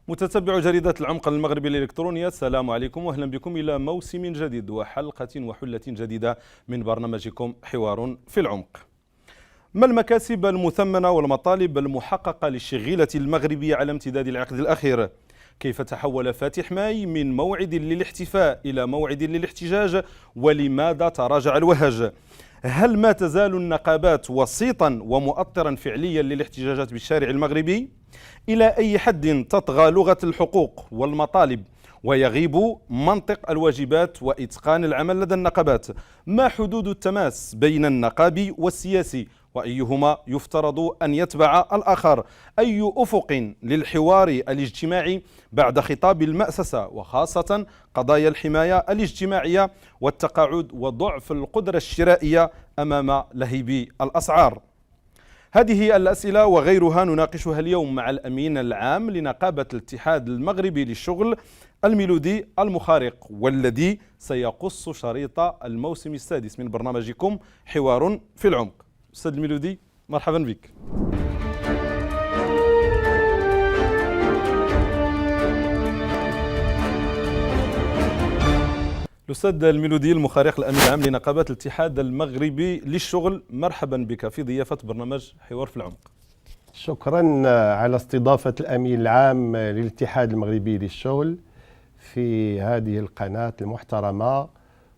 متتبع جريدة العمق المغربي الإلكترونية، السلام عليكم وأهلا بكم إلى موسم جديد وحلقة وحلة جديدة من برنامجكم حوار في العمق. ما المكاسب المثمنة والمطالب المحققة للشغيلة المغربية على امتداد العقد الأخير؟ كيف تحول فاتح ماي من موعد للاحتفاء إلى موعد للاحتجاج؟ ولماذا تراجع الوهج؟ هل ما تزال النقابات وسيطا ومؤطرا فعليا للاحتجاجات بالشارع المغربي؟ إلى أي حد تطغى لغة الحقوق والمطالب ويغيب منطق الواجبات وإتقان العمل لدى النقابات؟ ما حدود التماس بين النقابي والسياسي وأيهما يفترض أن يتبع الآخر؟ أي أفق للحوار الاجتماعي بعد خطاب المأسسة وخاصة قضايا الحماية الاجتماعية والتقاعد وضعف القدرة الشرائية أمام لهيب الأسعار؟ هذه الأسئلة وغيرها نناقشها اليوم مع الأمين العام لنقابة الاتحاد المغربي للشغل الميلودي المخارق، والذي سيقص شريط الموسم السادس من برنامجكم حوار في العمق. أستاذ الميلودي، مرحبا بك. الأستاذ الميلودي المخارق، الأمين العام لنقابة الاتحاد المغربي للشغل، مرحبا بك في ضيافة برنامج حوار في العمق. شكرا على استضافة الأمين العام للاتحاد المغربي للشغل في هذه القناة المحترمة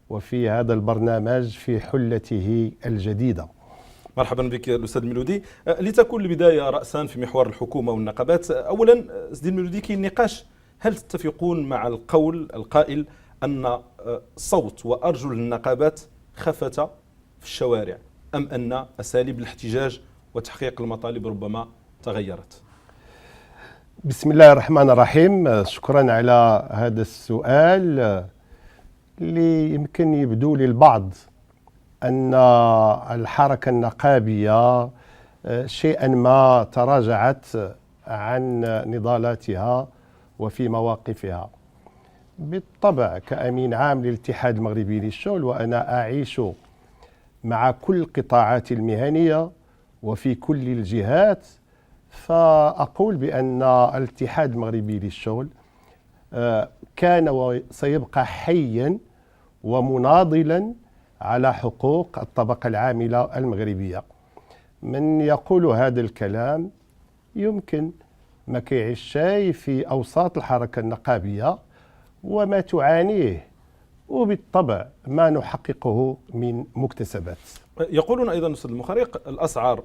وفي هذا البرنامج في حلته الجديدة. مرحبا بك الأستاذ الميلودي. لتكون البداية رأسا في محور الحكومة والنقابات، أولا سيدي الميلودي، كاين نقاش، هل تتفقون مع القول القائل أن صوت وأرجل النقابات خفت في الشوارع، أم أن أساليب الاحتجاج وتحقيق المطالب ربما تغيرت؟ بسم الله الرحمن الرحيم. شكرا على هذا السؤال اللي يمكن يبدو للبعض أن الحركة النقابية شيئا ما تراجعت عن نضالاتها وفي مواقفها. بالطبع كأمين عام للاتحاد المغربي للشغل وأنا أعيش مع كل القطاعات المهنية وفي كل الجهات، فأقول بأن الاتحاد المغربي للشغل كان وسيبقى حيا ومناضلا على حقوق الطبقة العاملة المغربية. من يقول هذا الكلام يمكن ما كيعيش شيء في أوساط الحركة النقابية وما تعانيه وبالطبع ما نحققه من مكتسبات. يقولون أيضا أستاذ المخرق، الأسعار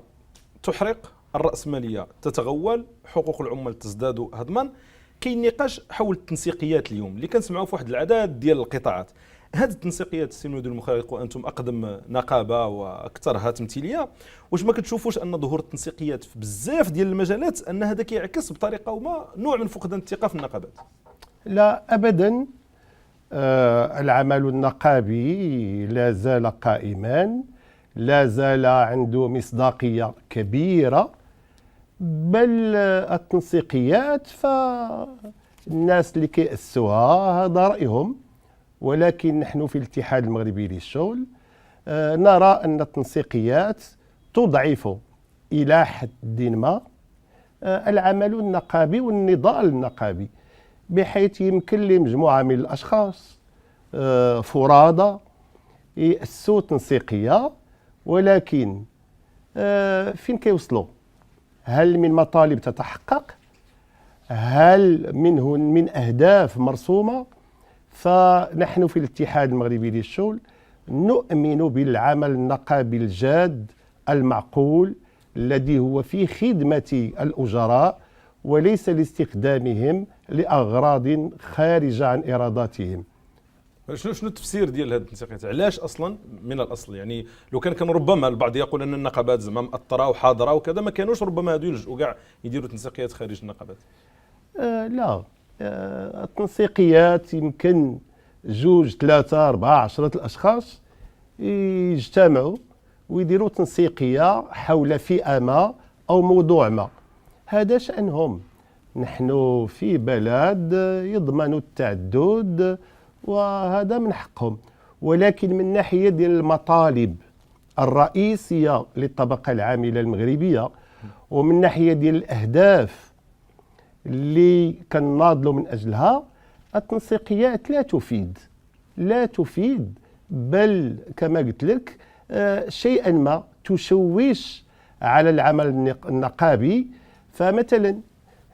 تحرق، الرأسمالية تتغول، حقوق العمال تزداد هضما. كاين نقاش حول التنسيقيات اليوم اللي كنسمعوا في واحد العدد ديال القطاعات. هذه التنسيقيات السي الميلودي المخرق وأنتم أقدم نقابة وأكثرها تمثيلية، واش ما كتشوفوش أن ظهور التنسيقيات في بزاف ديال المجالات أن هذا كيعكس بطريقة ما نوع من فقدان الثقة في النقابات؟ لا أبدا. العمل النقابي لا زال قائما، لا زال عنده مصداقية كبيرة، بل التنسيقيات فالناس اللي كيأسوها هذا رأيهم، ولكن نحن في الاتحاد المغربي للشغل نرى أن التنسيقيات تضعف إلى حد ما العمل النقابي والنضال النقابي، بحيث يمكن لمجموعة من الأشخاص فرادى يأسوا تنسيقية، ولكن فين كيوصلوا؟ هل من مطالب تتحقق؟ هل من أهداف مرسومة؟ فنحن في الاتحاد المغربي للشغل نؤمن بالعمل النقابي الجاد المعقول الذي هو في خدمة الأجراء وليس لاستخدامهم لأغراض خارجة عن إراداتهم. شنو التفسير ديال هذه التنسيقيات؟ علاش اصلا من الاصل؟ يعني لو كان ربما البعض يقول ان النقابات زعما مأطره وحاضره وكذا، ما كانوش ربما هادو يلجؤوا كاع يديروا تنسيقيات خارج النقابات؟ لا، التنسيقيات يمكن 2 3 4 10 الاشخاص يجتمعوا ويديروا تنسيقيه حول فئه ما او موضوع ما، هذا شأنهم. نحن في بلد يضمن التعدد وهذا من حقهم، ولكن من ناحية ديال المطالب الرئيسية للطبقة العاملة المغربية ومن ناحية ديال الأهداف اللي كناضلوا من أجلها، التنسيقيات لا تفيد، بل كما قلت لك شيئا ما تشوش على العمل النقابي. فمثلا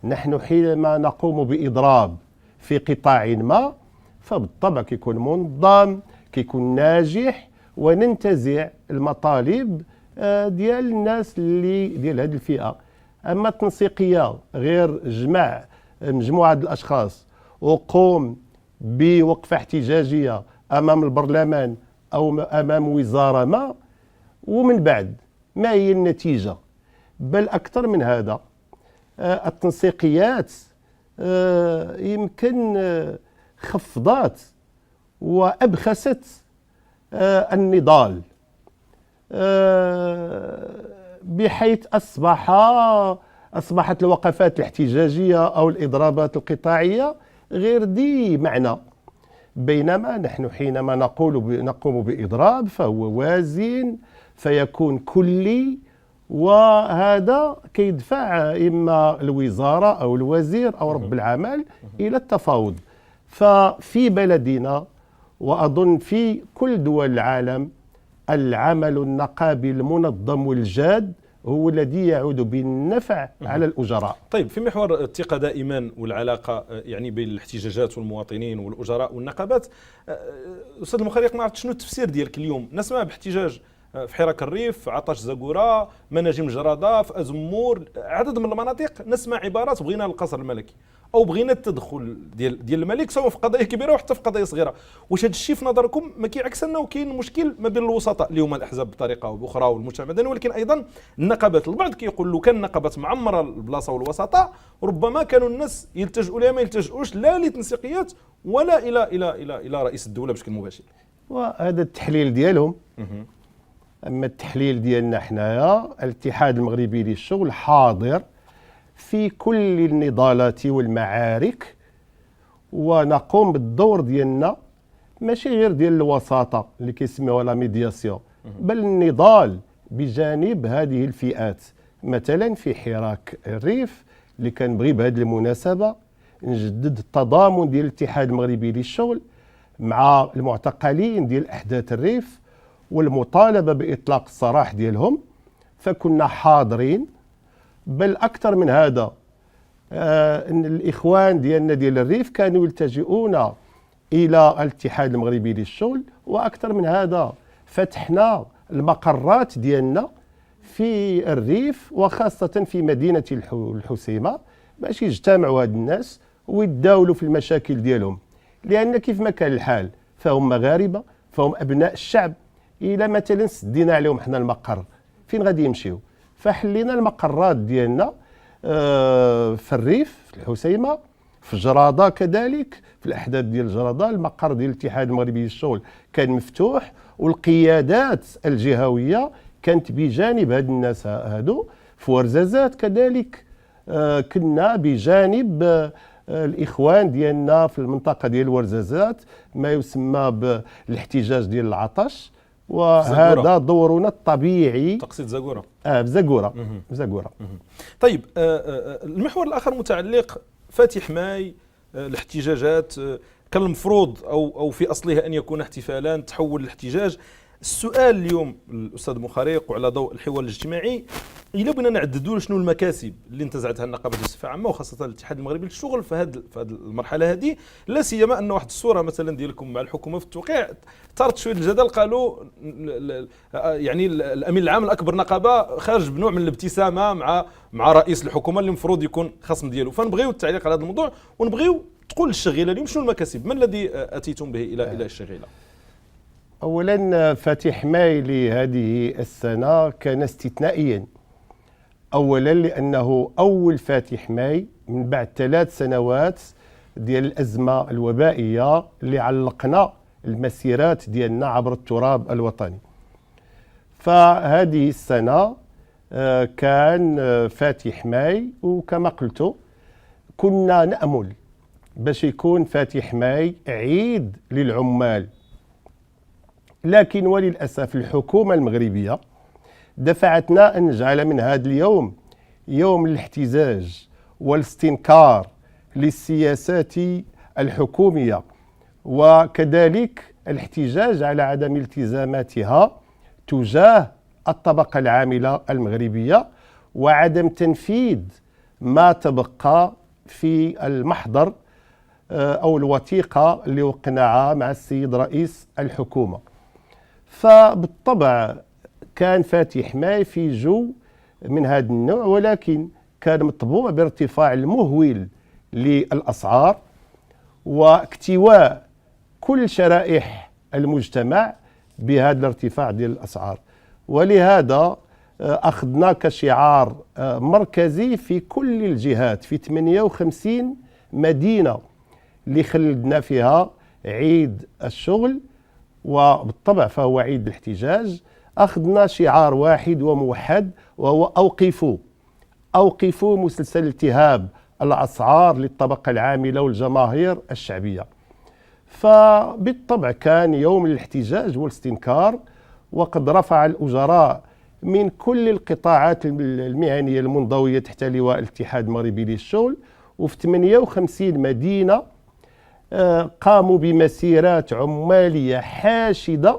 نحن حينما نقوم بإضراب في قطاع ما، فبالطبع كيكون منظم، كيكون ناجح، وننتزع المطالب ديال الناس اللي ديال هذه الفئة. أما التنسيقية غير جمع مجموعة الأشخاص وقوم بوقفة احتجاجية أمام البرلمان أو أمام وزارة ما، ومن بعد ما هي النتيجة؟ بل أكثر من هذا، التنسيقيات يمكن خفضات وأبخست النضال، بحيث أصبحت الوقفات الاحتجاجية أو الإضرابات القطاعية غير ذي معنى. بينما نحن حينما نقوم بإضراب فهو وازن، فيكون كلي، وهذا كيدفع إما الوزارة أو الوزير أو رب العمل إلى التفاوض. ففي بلدنا وأظن في كل دول العالم، العمل النقابي المنظم والجاد هو الذي يعود بالنفع على الأجراء. طيب، في محور الثقة دائما والعلاقة يعني بين الاحتجاجات والمواطنين والأجراء والنقابات، أستاذ المخرق، ما عرفت شنو التفسير ديالك اليوم؟ نسمع باحتجاج في حراك الريف، عطش زاكورة، مناجم جرادة، في أزمور، عدد من المناطق نسمع عبارات بغينا القصر الملكي او بغينا التدخل ديال الملك، سواء في قضايا كبيره وحتى في قضايا صغيره. واش هذا الشيء في نظركم ما كيعكس انه كاين مشكل ما بين الوسطاء اللي هما الاحزاب بطريقه او باخرى والمجتمع المدني، ولكن ايضا النقابات؟ البعض كيقول لو كان النقابات معمره البلاصه والوسطاء، ربما كانوا الناس يلتجؤوا لها، ما يلتجؤوش لا لتنسيقيات ولا الى رئيس الدوله بشكل مباشر. وهذا التحليل ديالهم. اما التحليل ديالنا حنايا، الاتحاد المغربي للشغل حاضر في كل النضالات والمعارك، ونقوم بالدور ديالنا، ماشي غير ديال الوساطة اللي كيسميوها لا ميدياسيون، بل النضال بجانب هذه الفئات. مثلا في حراك الريف اللي كنبغي بهذه المناسبة نجدد التضامن ديال الاتحاد المغربي للشغل مع المعتقلين ديال أحداث الريف والمطالبة بإطلاق السراح ديالهم، فكنا حاضرين. بل أكثر من هذا، أن الإخوان ديالنا ديال الريف كانوا يلتجئون إلى الاتحاد المغربي للشغل، وأكثر من هذا فتحنا المقرات ديالنا في الريف وخاصة في مدينة الحسيمة باش يجتمعوا هاد الناس ويتداولوا في المشاكل ديالهم. لأن كيف ما كان الحال فهم مغاربة، فهم أبناء الشعب. إلا مثلا سدينا عليهم حنا المقر، فين غادي يمشيو؟ فحلينا المقرات ديالنا في الريف، في الحسيمة، في جرادة كذلك، في الأحداث ديال جرادة المقر ديال الاتحاد المغربي للشغل كان مفتوح، والقيادات الجهوية كانت بجانب هاد الناس هادو. في ورزازات كذلك كنا بجانب الإخوان ديالنا في المنطقة ديال ورزازات، ما يسمى بالاحتجاج ديال العطش، وهذا دورنا الطبيعي. تقصد زاكورة؟ بزاكورة. طيب، المحور الآخر متعلق فاتح ماي، الاحتجاجات. كان المفروض أو في أصلها أن يكون احتفالان، تحول الاحتجاج. السؤال اليوم الأستاذ مخرق، وعلى ضوء الحوار الاجتماعي، إلا بغينا نعددوا شنو المكاسب اللي انتزعتها النقابة بصفة عامة وخاصة الاتحاد المغربي للشغل في هذه المرحلة هذه، لا سيما أن واحد الصورة مثلا ديالكم مع الحكومة في التوقيع ثارت شوية الجدل. قالوا يعني الأمين العام الأكبر نقابة خارج بنوع من الابتسامة مع رئيس الحكومة اللي المفروض يكون خصم ديالو. فنبغيو التعليق على هذا الموضوع، ونبغيو تقول للشغيلة اليوم شنو المكاسب، ما الذي أتيتم به إلى الشغيلة؟ أولا، فاتح ماي لهذه السنة كان استثنائيا. أولا لأنه أول فاتح ماي من بعد 3 سنوات ديال الأزمة الوبائية اللي علقنا المسيرات ديالنا عبر التراب الوطني. فهذه السنة كان فاتح ماي، وكما قلت كنا نأمل باش يكون فاتح ماي عيد للعمال، لكن وللأسف الحكومة المغربية دفعتنا أن نجعل من هذا اليوم يوم الاحتجاج والاستنكار للسياسات الحكومية، وكذلك الاحتجاج على عدم التزاماتها تجاه الطبقة العاملة المغربية، وعدم تنفيذ ما تبقى في المحضر أو الوثيقة اللي وقناها مع السيد رئيس الحكومة. فبالطبع كان فاتح ماي في جو من هذا النوع، ولكن كان مطبوع بارتفاع المهول للأسعار واكتواء كل شرائح المجتمع بهذا الارتفاع ديال الأسعار. ولهذا أخذنا كشعار مركزي في كل الجهات في 58 مدينة اللي خلدنا فيها عيد الشغل، وبالطبع فهو عيد الاحتجاج. أخذنا شعار واحد وموحد، وهو أوقفوا مسلسل التهاب الأسعار للطبقة العاملة والجماهير الشعبية. فبالطبع كان يوم الاحتجاج والاستنكار، وقد رفع الأجراء من كل القطاعات المهنية المنضوية تحت لواء الاتحاد المغربي للشغل، وفي 58 مدينة قاموا بمسيرات عمالية حاشدة،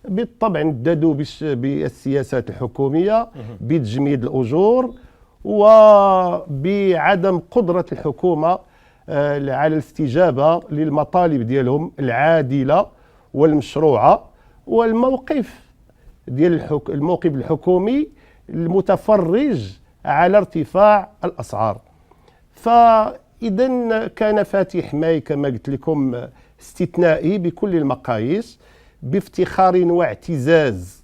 بالطبع نددوا بالسياسات الحكومية بتجميد الأجور وبعدم قدرة الحكومة على الاستجابة للمطالب ديالهم العادلة والمشروعة، والموقف ديال الموقف الحكومي المتفرج على ارتفاع الأسعار. فإذا كان فاتح ماي كما قلت لكم استثنائي بكل المقاييس، بافتخار واعتزاز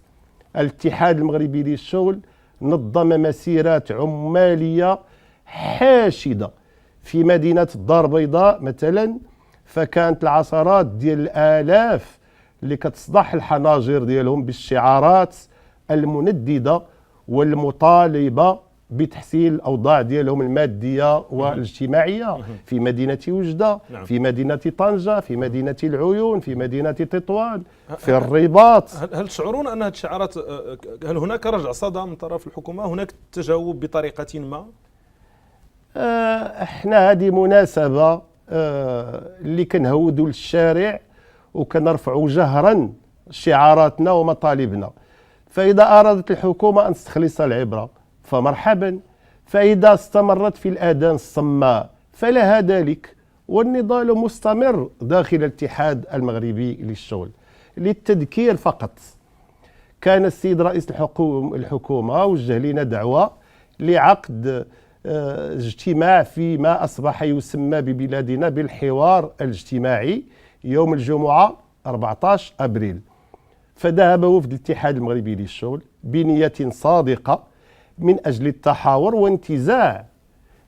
الاتحاد المغربي للشغل نظم مسيرات عمالية حاشدة في مدينة الدار البيضاء مثلا. فكانت العشرات ديال الآلاف اللي كتصدح الحناجر ديالهم بالشعارات المنددة والمطالبة بتحسين الأوضاع ديالهم المادية والاجتماعية في مدينة وجدة، في مدينة طنجة، في مدينة العيون، في مدينة تطوان، في الرباط. هل تشعرون أن هذه الشعارات، هل هناك رجع صدى من طرف الحكومة؟ هناك تجاوب بطريقة ما؟ احنا هذه مناسبة اللي كنهودوا للشارع وكنرفعوا جهرا شعاراتنا ومطالبنا. فإذا أرادت الحكومة أن تستخلص العبرة فمرحبا، فإذا استمرت في الآذان الصماء فلها ذلك. والنضال مستمر داخل الاتحاد المغربي للشغل. للتذكير فقط، كان السيد رئيس الحكومة وجه لنا دعوة لعقد اجتماع فيما أصبح يسمى ببلادنا بالحوار الاجتماعي يوم الجمعة 14 أبريل. فذهب وفد الاتحاد المغربي للشغل بنية صادقة من أجل التحاور وانتزاع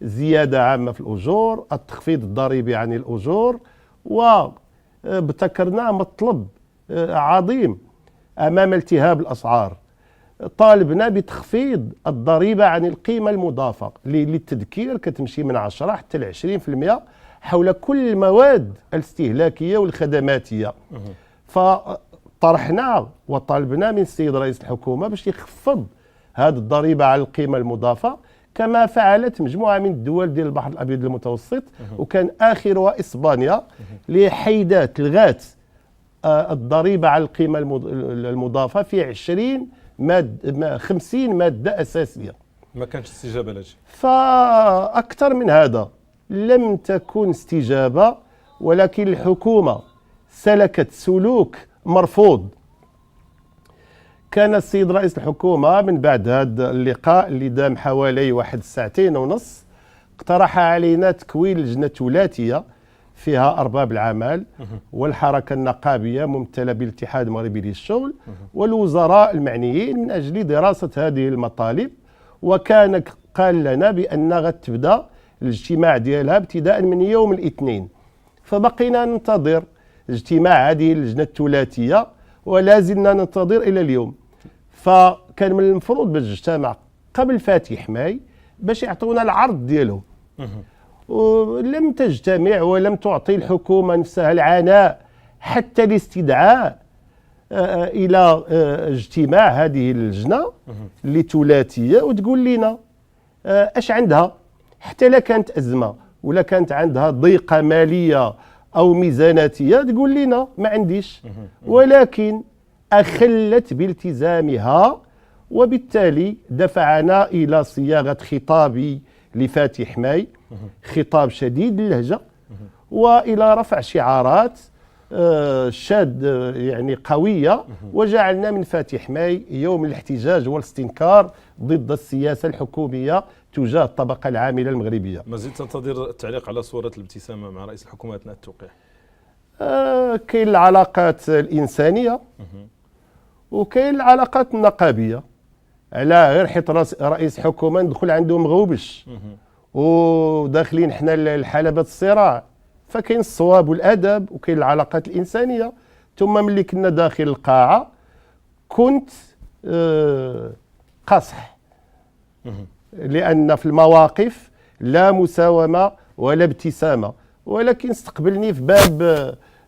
زيادة عامة في الأجور، التخفيض الضريبي عن الأجور، وابتكرنا مطلب عظيم أمام التهاب الأسعار. طالبنا بتخفيض الضريبة عن القيمة المضافة للتذكير كتمشي من 10 حتى ل 20% حول كل المواد الاستهلاكية والخدماتية. فطرحنا وطالبنا من السيد رئيس الحكومة باش يخفض هذه الضريبة على القيمة المضافة كما فعلت مجموعة من الدول ديال البحر الأبيض المتوسط، وكان آخرها إسبانيا اللي حيدات لغات الضريبة على القيمة المضافة في 50 مادة أساسية. ما كانش استجابة لها. فأكثر من هذا لم تكن استجابة، ولكن الحكومة سلكت سلوك مرفوض. كان السيد رئيس الحكومة من بعد هذا اللقاء اللي دام حوالي 1 ساعتين ونص اقترح علينا تكوين لجنة ثلاثية فيها أرباب العمل والحركة النقابية ممثلة بالاتحاد المغربي للشغل والوزراء المعنيين من أجل دراسة هذه المطالب. وكان قال لنا بأن غتبدا الاجتماع ديالها ابتداء من يوم الاثنين. فبقينا ننتظر اجتماع هذه اللجنة الثلاثية ولا زلنا ننتظر إلى اليوم. فكان من المفروض باش نجتمع قبل فاتح ماي باش يعطونا العرض ديالهم، ولم تجتمع ولم تعطي الحكومة نفسها العناء حتى الاستدعاء إلى اجتماع هذه اللجنة الثلاثية وتقول لنا اش عندها. حتى لا كانت أزمة ولا كانت عندها ضيقة مالية أو ميزاناتية تقول لنا ما عنديش، ولكن أخلت بالتزامها، وبالتالي دفعنا إلى صياغة خطابي لفاتح ماي، خطاب شديد اللهجة، وإلى رفع شعارات شاد يعني قوية، وجعلنا من فاتح ماي يوم الاحتجاج والاستنكار ضد السياسة الحكومية تجاه الطبقة العاملة المغربية. ما زلت تنتظر التعليق على صورة الابتسامة مع رئيس الحكومة أثناء التوقيع؟ كاين العلاقات الإنسانية وكاين العلاقات النقابية. على غير حيت رئيس حكومة ندخل عنده مغوبش وداخلين حنا لحلبة الصراع، فكاين الصواب والأدب وكاين العلاقات الإنسانية. ثم ملي كنا داخل القاعة كنت قصح، لأن في المواقف لا مساومة ولا ابتسامة، ولكن استقبلني في باب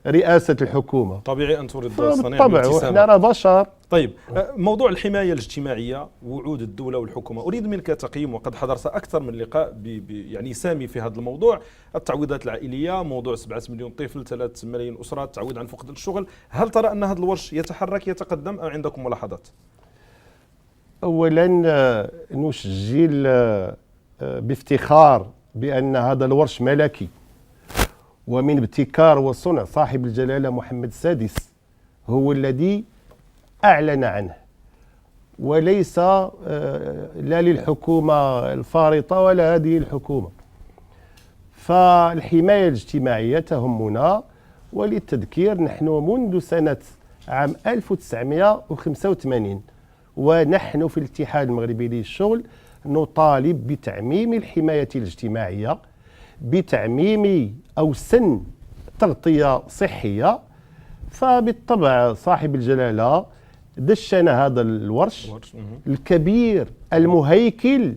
رئاسة الحكومة. طبيعي أن تريد صنيع بالطبع، الابتسامة. وإحنا راه بشر. طيب، موضوع الحماية الاجتماعية، وعود الدولة والحكومة، أريد منك تقييم، وقد حضرت أكثر من لقاء يعني سامي في هذا الموضوع. التعويضات العائلية، موضوع 7 مليون طفل، 3 ملايين أسرة، تعويض عن فقد الشغل، هل ترى أن هذا الورش يتقدم أم عندكم ملاحظات؟ أولا نسجل بافتخار بأن هذا الورش ملكي ومن ابتكار وصنع صاحب الجلالة محمد السادس، هو الذي أعلن عنه، وليس لا للحكومة الفارطة ولا هذه الحكومة. فالحماية الاجتماعية تهمنا، وللتذكير نحن منذ سنة عام 1985 ونحن في الاتحاد المغربي للشغل نطالب بتعميم الحماية الاجتماعية، بتعميم أو سن تغطية صحية. فبالطبع صاحب الجلالة دشن هذا الورش الكبير المهيكل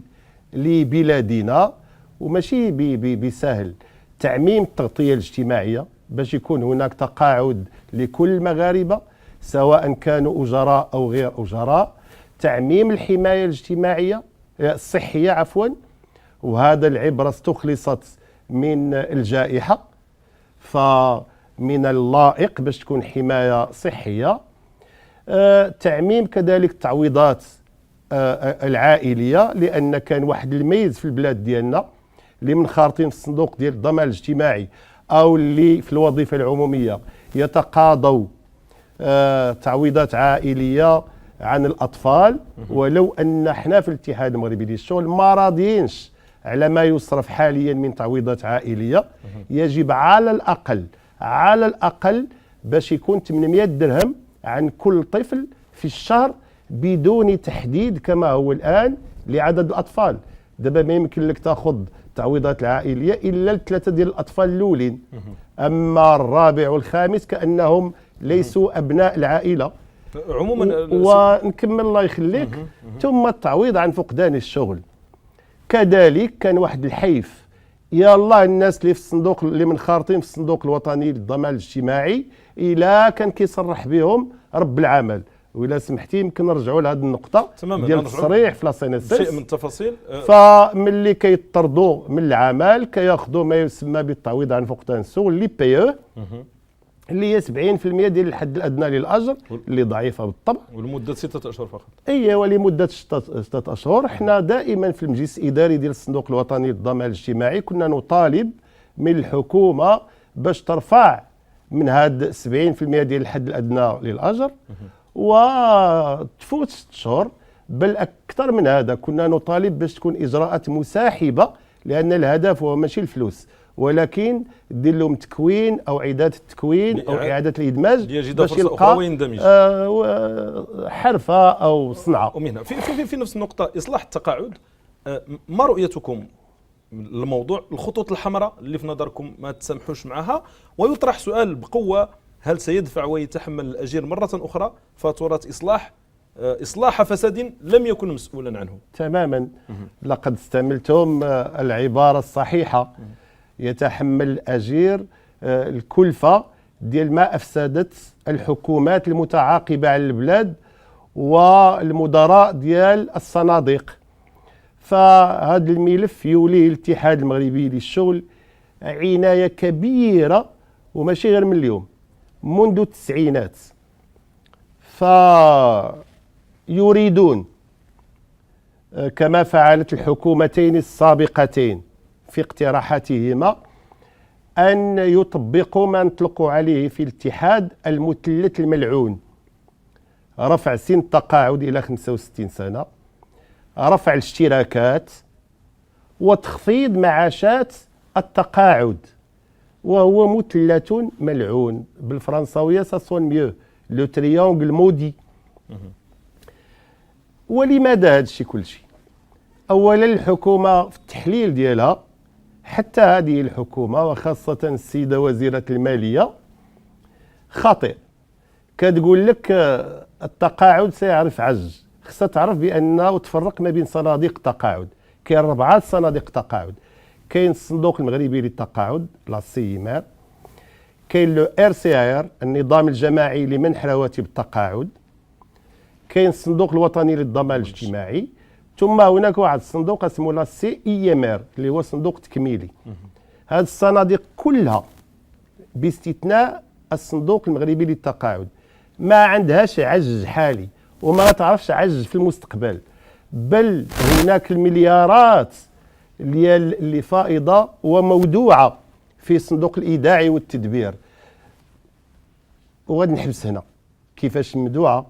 لبلادنا، وماشي بسهل تعميم التغطية الاجتماعية باش يكون هناك تقاعد لكل المغاربة سواء كانوا أجراء أو غير أجراء، تعميم الحماية الاجتماعية الصحية عفوا، وهذا العبرة استخلصت من الجائحة، فمن اللائق باش تكون حماية صحية. تعميم كذلك التعويضات العائلية، لأن كان واحد الميز في البلاد ديالنا اللي منخرطين في الصندوق ديال الضمان الاجتماعي أو اللي في الوظيفة العمومية يتقاضوا تعويضات عائلية عن الأطفال، ولو أن احنا في الاتحاد المغربي للشغل ما راضيينش على ما يصرف حاليا من تعويضات عائلية. يجب على الأقل باش يكون 800 درهم عن كل طفل في الشهر بدون تحديد كما هو الآن لعدد الأطفال. دابا ما يمكن لك تاخذ التعويضات العائلية إلا الثلاثة ديال الأطفال الأولين، أما الرابع والخامس كأنهم ليسوا أبناء العائلة. عموما ونكمل الله يخليك. ثم التعويض عن فقدان الشغل كذلك كان واحد الحيف، يا الله الناس اللي في الصندوق اللي منخرطين في الصندوق الوطني للضمان الاجتماعي إلا كان كيصرح بهم رب العمل. وإلا سمحتي يمكن نرجعوا لهذه النقطة ديال التصريح في لاسينيسيس شيء من التفاصيل. فملي كيطردوا من العمل كياخذوا ما يسمى بالتعويض عن فقدان الشغل اللي بي او، اللي هي 70% ديال الحد الادنى للاجر اللي ضعيفه بالطبع، ولمده 6 اشهر فقط. ولمده 6 اشهر. احنا دائما في المجلس الاداري ديال الصندوق الوطني للضمان الاجتماعي كنا نطالب من الحكومه باش ترفع من هاد 70% ديال الحد الادنى للاجر وتفوت 6 اشهر، بل اكثر من هذا كنا نطالب باش تكون اجراءات مساحبه، لان الهدف هو ماشي الفلوس ولكن دير لهم تكوين او اعاده التكوين او اعاده الادماج باش يلقى حرفه او صنعه. ومهنه في نفس النقطه اصلاح التقاعد، ما رؤيتكم للموضوع؟ الخطوط الحمراء اللي في نظركم ما تسمحوش معها، ويطرح سؤال بقوه: هل سيدفع ويتحمل الأجير مرة أخرى فاتورة إصلاح فساد لم يكن مسؤولا عنه؟ تماما، لقد استعملتم العبارة الصحيحة. يتحمل الأجير الكلفة ديال ما أفسدت الحكومات المتعاقبة على البلاد والمدراء ديال الصناديق. فهذا الملف يوليه الاتحاد المغربي للشغل عناية كبيرة، وماشي غير من اليوم، منذ التسعينات. فيريدون كما فعلت الحكومتين السابقتين في اقتراحاتهما أن يطبقوا ما نطلقوا عليه في الاتحاد المثلث الملعون: رفع سن التقاعد إلى 65 سنة، رفع الاشتراكات، وتخفيض معاشات التقاعد، وهو مثلث ملعون. بالفرنساوية ساسون ميو، لو تريونغل مودي. ولماذا هذا الشيء كل شيء؟ أولا الحكومة في التحليل ديالها، حتى هذه الحكومة وخاصة السيدة وزيرة المالية، خاطئ. كتقول لك التقاعد سيعرف عجز، خصها تعرف بأنه تفرق ما بين صناديق التقاعد. كاين 4 صناديق تقاعد. كاين الصندوق المغربي للتقاعد لا سيمار، كاين لو ار سي ار النظام الجماعي لمنح رواتب التقاعد، كاين الصندوق الوطني للضمان الاجتماعي، ثم هناك واحد الصندوق اسمه لا سي اي ام ار اللي هو صندوق تكميلي. هذه الصناديق كلها باستثناء الصندوق المغربي للتقاعد ما عندهاش عجز حالي، وما تعرفش عجز في المستقبل، بل هناك المليارات اللي فائضة ومودوعة في صندوق الإيداع والتدبير. وغادي نحبس هنا. كيفاش مودوعة؟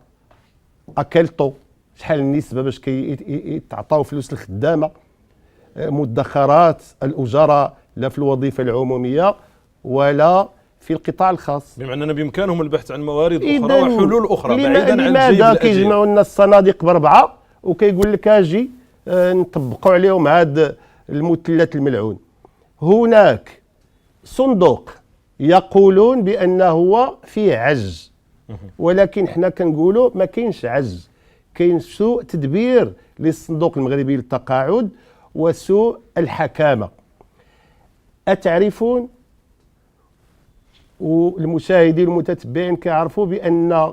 أكلتو شحال النسبة باش كيتعطاو فلوس الخدامة، مدخرات الأجراء لا في الوظيفة العمومية ولا في القطاع الخاص. بمعنى أن بإمكانهم البحث عن موارد أخرى وحلول أخرى بعيدا عن لماذا كيجمعوا لنا الصناديق ب4 وكيقول لك اجي نطبقوا عليهم هذا المثلث الملعون؟ هناك صندوق يقولون بأنه هو فيه عجز، ولكن حنا كنقولوا ما كاينش عجز، كاين سوء تدبير للصندوق المغربي للتقاعد وسوء الحكامة. أتعرفون والمشاهدين المتتبعين كيعرفوا بأن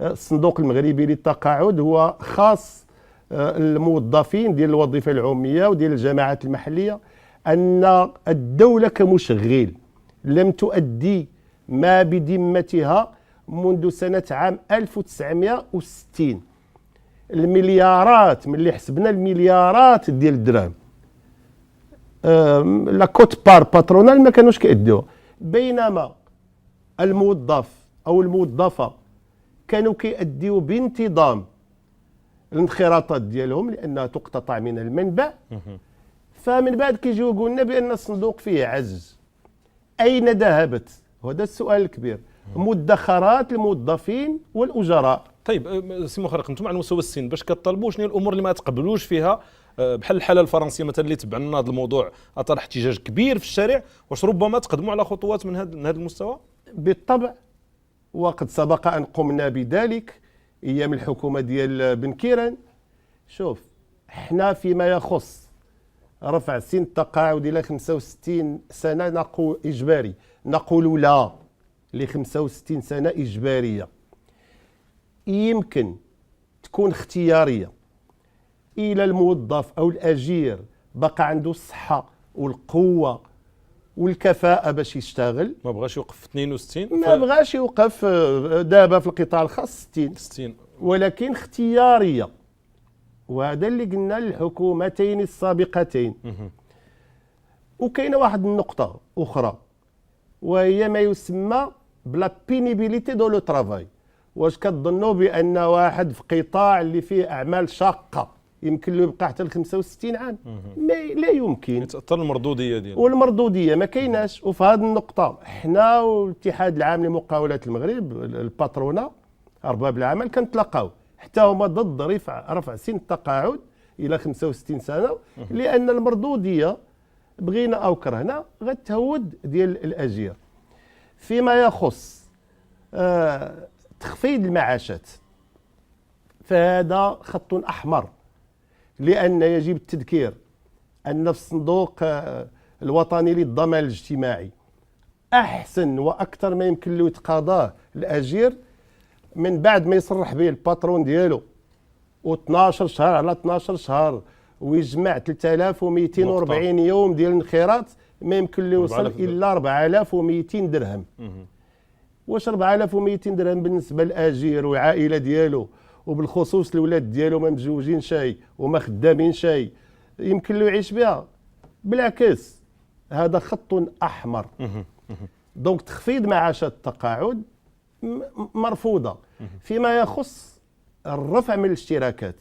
الصندوق المغربي للتقاعد هو خاص الموظفين ديال الوظيفة العمومية وديال الجماعات المحلية، أن الدولة كمشغل لم تؤدي ما بذمتها منذ سنة عام 1960. المليارات، من اللي حسبنا المليارات ديال الدراهم، لا كوت بار باترونال ما كانوش كيأديوها، بينما الموظف أو الموظفة كانوا كيأديو بانتظام الانخراطات ديالهم لأنها تقتطع من المنبع. فمن بعد كيجيو يقول لنا بأن الصندوق فيه عجز. أين ذهبت؟ وهذا السؤال الكبير. مدخرات الموظفين والأجراء. طيب سي مخرق، انتم على مستوى السن باش كطالبوا شنو الامور اللي ما تقبلوش فيها؟ بحال الحاله الفرنسيه مثلا اللي تبعنا هذا الموضوع اطرح احتجاج كبير في الشارع، واش ربما تقدموا على خطوات من هذا المستوى؟ بالطبع، وقد سبق ان قمنا بذلك ايام الحكومه ديال بن كيران. شوف، احنا فيما يخص رفع سن التقاعد الى 65 سنه نقول اجباري، نقول لا ل 65 سنه اجباريه. يمكن تكون اختياريه الى الموظف او الاجير بقى عنده الصحه والقوه والكفاءه باش يشتغل، ما بغاش يوقف في 62، ما بغاش يوقف دابا في القطاع الخاص 60، ولكن اختياريه. وهذا اللي قلنا للحكومتين السابقتين. وكاينه واحد النقطه اخرى وهي ما يسمى بلا بينيبيليتي دو لو ترافاي. واش كتظنوا بان واحد في قطاع اللي فيه اعمال شاقه يمكن له يبقى حتى ل 65 عام؟ لا يمكن. تاثر المردوديه ديالو، والمردوديه ما كايناش. وفي هذه النقطه حنا والاتحاد العام لمقاولات المغرب، الباترونا، ارباب العمل، كنتلاقاو حتى هما ضد رفع سن التقاعد الى 65 سنه، لان المردوديه بغينا او كرهنا غتهود ديال الاجير. فيما يخص تخفيض المعاشات فهذا خط احمر، لان يجب التذكير ان في الصندوق الوطني للضمان الاجتماعي احسن واكثر ما يمكن له يتقاضاه الاجير من بعد ما يصرح به الباترون ديالو و12 شهر على 12 شهر ويجمع 3240 يوم ديال الانخراط، ما يمكن له يوصل الا 4200 درهم. واش 4200 درهم بالنسبه للاجير والعائله ديالو، وبالخصوص الاولاد ديالو ما متزوجين شيء وما خدامين شيء، يمكن له يعيش بها؟ بالعكس، هذا خط احمر. دونك تخفيض معاشات التقاعد مرفوضه. فيما يخص الرفع من الاشتراكات،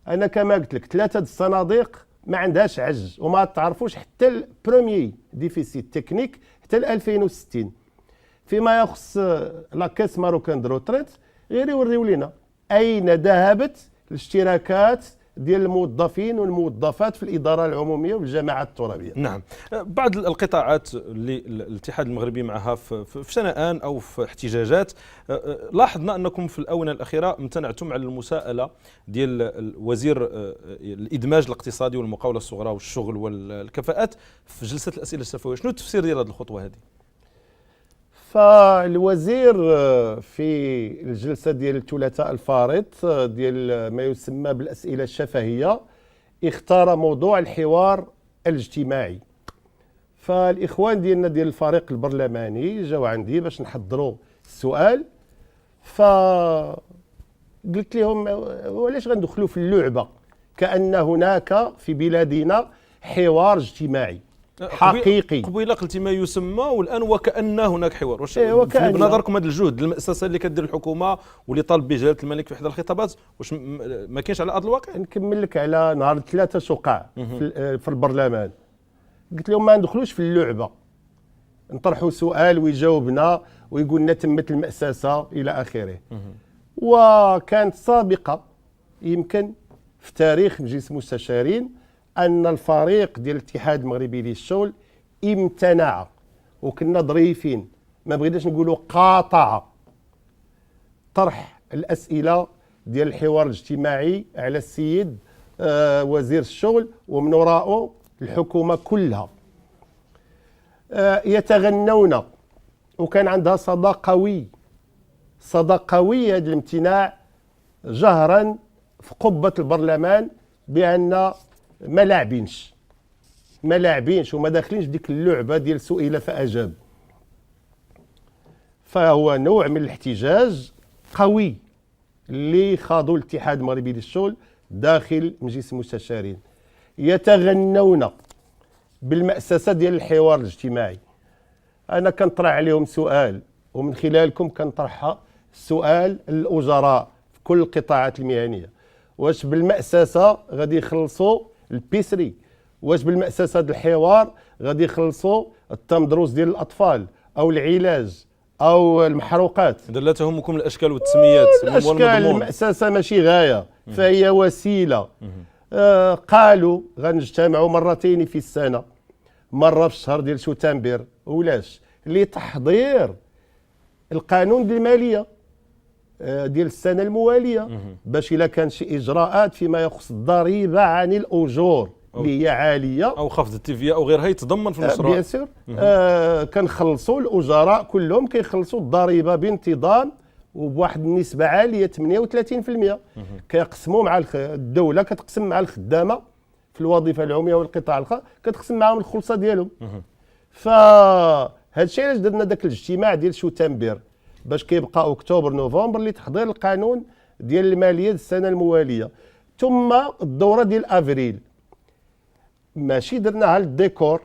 انا كما قلت لك 3 الصناديق ما عندهاش عجز وما تعرفوش حتى البروميي ديفيسيت تكنيك حتى 2060. فيما يخص لا كاس ماروكان دو روتريت، غير يوريو لنا اين ذهبت الاشتراكات ديال الموظفين والموظفات في الاداره العموميه والجماعات الترابيه. نعم. بعض القطاعات اللي الاتحاد المغربي معها في شنآن او في احتجاجات، لاحظنا انكم في الاونه الاخيره امتنعتم على المساءله ديال وزير الادماج الاقتصادي والمقاوله الصغرى والشغل والكفاءات في جلسه الاسئله الشفويه. شنو التفسير ديال هذه الخطوه هذه؟ فالوزير في الجلسة ديال الثلاثاء الفارط ديال ما يسمى بالأسئلة الشفهية اختار موضوع الحوار الاجتماعي. فالإخوان ديالنا ديال الفريق البرلماني جاوا عندي باش نحضروا السؤال، فقلت لهم وعلاش غندخلوا في اللعبة كأن هناك في بلادنا حوار اجتماعي حقيقي. قبيله قلتي ما يسمى والان وكأن هناك حوار. واش وكأن بنظركم هذا الجهد المؤسسه اللي كدير الحكومه واللي طالب به جلاله الملك في احدى الخطابات واش ما كاينش على ارض الواقع؟ نكمل لك على نهار 3 شقع في البرلمان. قلت لهم ما ندخلوش في اللعبه، نطرحوا سؤال ويجاوبنا ويقول لنا تمت المأسسه الى اخره. وكانت سابقه يمكن في تاريخ مجلس المستشارين أن الفريق ديال الاتحاد المغربي للشغل امتنع، وكنا ظريفين ما بغيناش نقولوا قاطع طرح الأسئلة ديال الحوار الاجتماعي على السيد وزير الشغل ومن وراءه الحكومة كلها. يتغنون، وكان عندها صدى قوي هذا الامتناع جهرا في قبة البرلمان بأن ما لاعبينش وما داخلينش في ديك اللعبه ديال سئل فاجاب. فهو نوع من الاحتجاج قوي اللي خاضوا الاتحاد المغربي للشغل داخل مجلس المستشارين. يتغنون بالمأسسه ديال الحوار الاجتماعي. انا كنطرح عليهم سؤال ومن خلالكم كنطرحها السؤال للأجراء في كل القطاعات المهنيه، واش بالمأسسه غادي يخلصوا البيسري؟ واش بالمأسسة ديال الحوار غادي يخلصوا التمدروس ديال الأطفال أو العلاج أو المحروقات؟ إذا لا تهمكم الأشكال والتسميات. الأشكال المأسسة ماشي غاية، فهي وسيلة. قالوا غنجتمعوا مرتين في السنة، مرة في الشهر ديال شتنبر ولاش لتحضير القانون ديال المالية ديال السنة الموالية، باش إلا كان شي إجراءات فيما يخص الضريبة عن الأجور اللي هي عالية أو خفض التيفيا أو غيرها يتضمن في المشروع. بيان سور. كنخلصوا الأجراء كلهم كيخلصوا الضريبة بانتظام وبواحد النسبة عالية 38%. كيقسموا مع الدولة كتقسم مع الخدامة في الوظيفة العمومية والقطاع الخاص كتقسم معهم الخلصة ديالهم. فهذا الشيء علاش درنا ذاك الاجتماع ديال شتنبر باش كيبقى اكتوبر نوفمبر لتحضير القانون ديال الماليه السنه المواليه، ثم الدوره ديال افريل. ماشي درناها للديكور،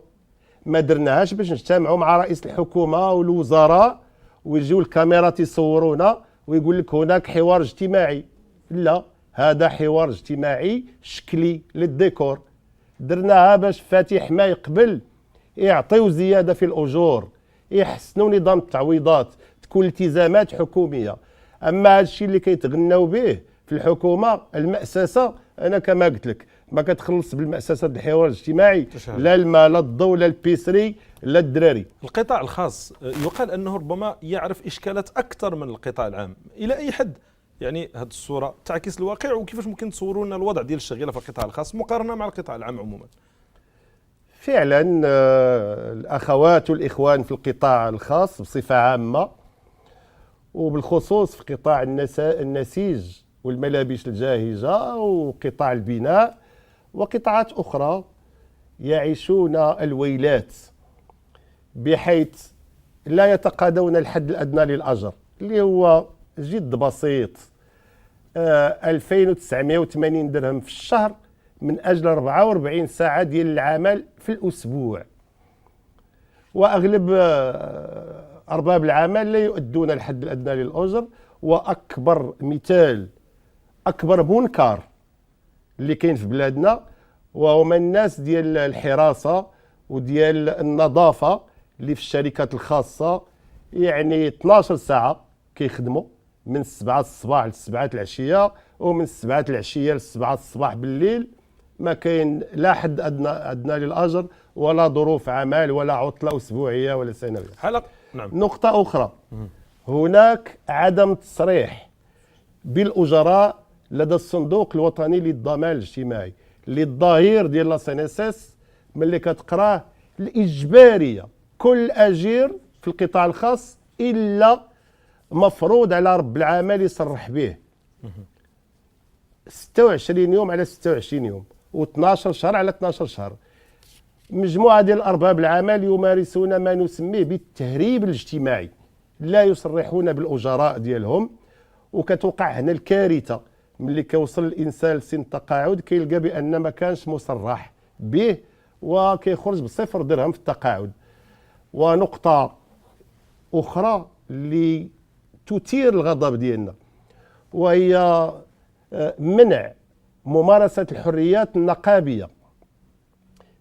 ما درناهاش باش نجتمعوا مع رئيس الحكومه والوزراء ويجيو الكاميرات يصورونا ويقول لك هناك حوار اجتماعي. لا، هذا حوار اجتماعي شكلي للديكور. درناها باش فاتح ما يقبل يعطيو زياده في الاجور، يحسنوا نظام التعويضات، تكون التزامات حكوميه. اما هذا الشيء اللي كيتغناو به في الحكومه المأسسه، انا كما قلت لك ما كتخلص بالمأسسه الحوار الاجتماعي لا الماء لا الضوء لا البيسري لا الدراري. القطاع الخاص يقال انه ربما يعرف اشكالات اكثر من القطاع العام، الى اي حد يعني هذه الصوره تعكس الواقع؟ وكيفاش ممكن تصوروا لنا الوضع ديال الشغيله في القطاع الخاص مقارنه مع القطاع العام عموما؟ فعلا الاخوات والاخوان في القطاع الخاص بصفه عامه وبالخصوص في قطاع النسيج والملابس الجاهزه وقطاع البناء وقطاعات أخرى يعيشون الويلات بحيث لا يتقاضون الحد الأدنى للأجر اللي هو جد بسيط، 2980 درهم في الشهر من أجل 44 ساعة ديال العمل في الأسبوع. وأغلب أرباب العمل لا يؤدون الحد الأدنى للأجر. وأكبر مثال، أكبر منكر اللي كاين في بلادنا وهما الناس ديال الحراسة وديال النظافة اللي في الشركات الخاصة، يعني 12 ساعة كيخدموا من 7 الصباح ل 7 العشية، ومن 7 العشية ل 7 الصباح بالليل. ما كاين لا حد أدنى للأجر ولا ظروف عمل ولا عطلة أسبوعية ولا سنوية. نعم. نقطة أخرى، هناك عدم تصريح بالأجراء لدى الصندوق الوطني للضمان الاجتماعي اللي الظهير ديال لا سينيسيس ملي كتقراه الإجبارية كل أجير في القطاع الخاص إلا مفروض على رب العمل يصرح به 26 يوم على 26 يوم و12 شهر على 12 شهر. مجموعة ديال أرباب العمل يمارسون ما نسميه بالتهريب الاجتماعي، لا يصرحون بالأجراء ديالهم، وكتوقع هنا الكارثة ملي كيوصل الإنسان لسن التقاعد كيلقى بأن ما كانش مصرح به وكيخرج بصفر درهم في التقاعد. ونقطة أخرى اللي تثير الغضب ديالنا وهي منع ممارسة الحريات النقابية،